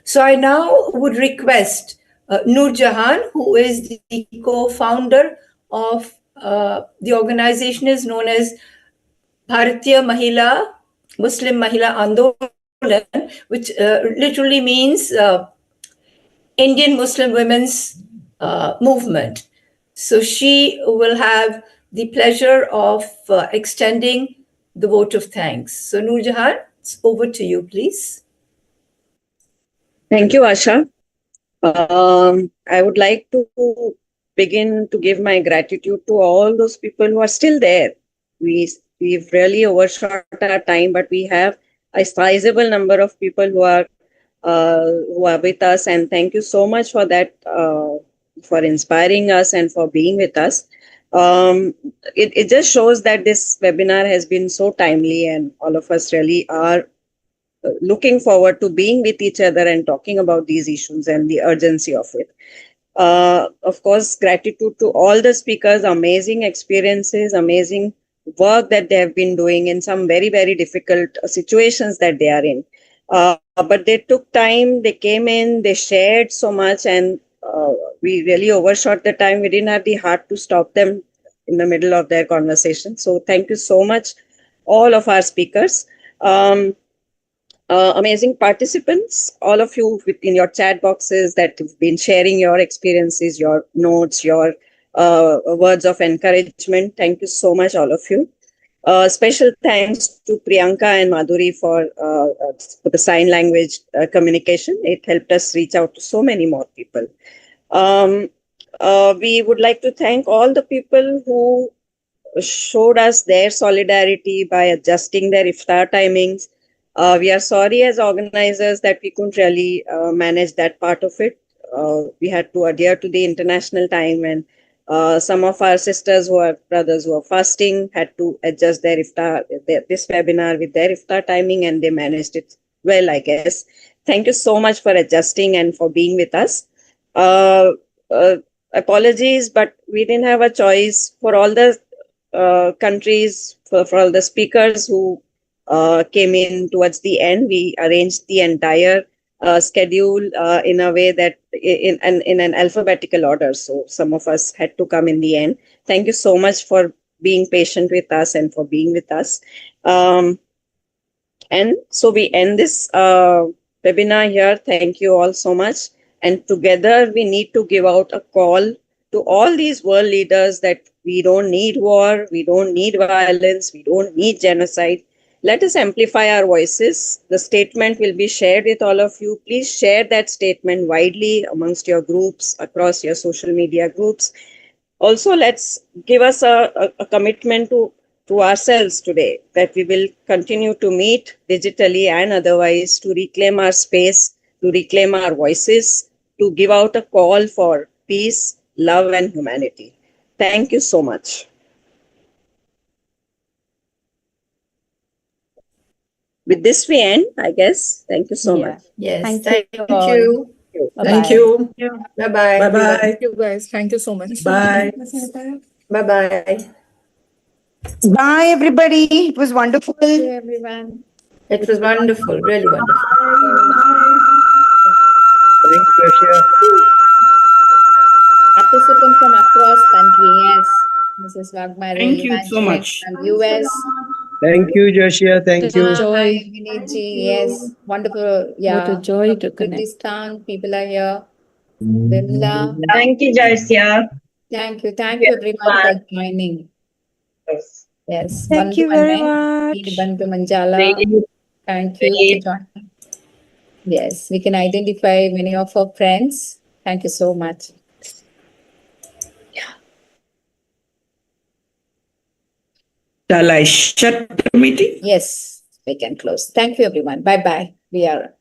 So I now would request Noor Jahan, who is the co-founder of the organization is known as Bharatiya Muslim Mahila Andolan, which literally means Indian Muslim Women's Movement. So she will have the pleasure of extending the vote of thanks. So Noor Jahan, it's over to you, please. Thank you, Asha. I would like to begin to give my gratitude to all those people who are still there. We've really overshot our time, but we have a sizable number of people who are with us, and thank you so much for that, for inspiring us and for being with us. It just shows that this webinar has been so timely, and all of us really are looking forward to being with each other and talking about these issues and the urgency of it. Of course, gratitude to all the speakers, amazing experiences, amazing work that they have been doing in some very, very difficult situations that they are in. But they took time, they came in, they shared so much, and we really overshot the time. We didn't have the heart to stop them in the middle of their conversation. So thank you so much, all of our speakers. Amazing participants, all of you within your chat boxes that have been sharing your experiences, your notes, your words of encouragement. Thank you so much, all of you. Special thanks to Priyanka and Madhuri for the sign language communication. It helped us reach out to so many more people. We would like to thank all the people who showed us their solidarity by adjusting their iftar timings. We are sorry as organizers that we couldn't really manage that part of it. We had to adhere to the international time, and some of our sisters brothers who are fasting had to adjust their iftar, this webinar with their iftar timing, and they managed it well, I guess. Thank you so much for adjusting and for being with us. Apologies, but we didn't have a choice. For all the countries, for all the speakers who came in towards the end, we arranged the entire schedule in a way that in an alphabetical order. So some of us had to come in the end. Thank you so much for being patient with us and for being with us. And so we end this webinar here. Thank you all so much. And together we need to give out a call to all these world leaders that we don't need war, we don't need violence, we don't need genocide. Let us amplify our voices. The statement will be shared with all of you. Please share that statement widely amongst your groups, across your social media groups. Also, let's give us a commitment to to ourselves today that we will continue to meet digitally and otherwise to reclaim our space, to reclaim our voices, to give out a call for peace, love, and humanity. Thank you so much. With this, we end, I guess. Thank you so much. Yes. Thank you Thank all. you. Thank you. Bye-bye. Bye-bye. Thank you guys. Thank you so much. Bye. Bye-bye. Bye, everybody. It was wonderful. Thank you, everyone. It was wonderful, really wonderful. Thank you, Joshia. Participants from across country, yes. Mrs. Wagmare, Thank you so Evangeline much. from US. Thank you, Joshia. Thank you. Hi, Vinayji, yes. Wonderful. Yeah. What a joy to From connect. Kyrgyzstan, people are here. Vimla. Thank you, Joshia. Thank you. Thank you everyone for joining. Yes. Thank you very much. Bantu Manjala. Thank you for joining. Yes, we can identify many of our friends. Thank you so much. Shall I shut the meeting? Yes, we can close. Thank you, everyone. Bye-bye. We are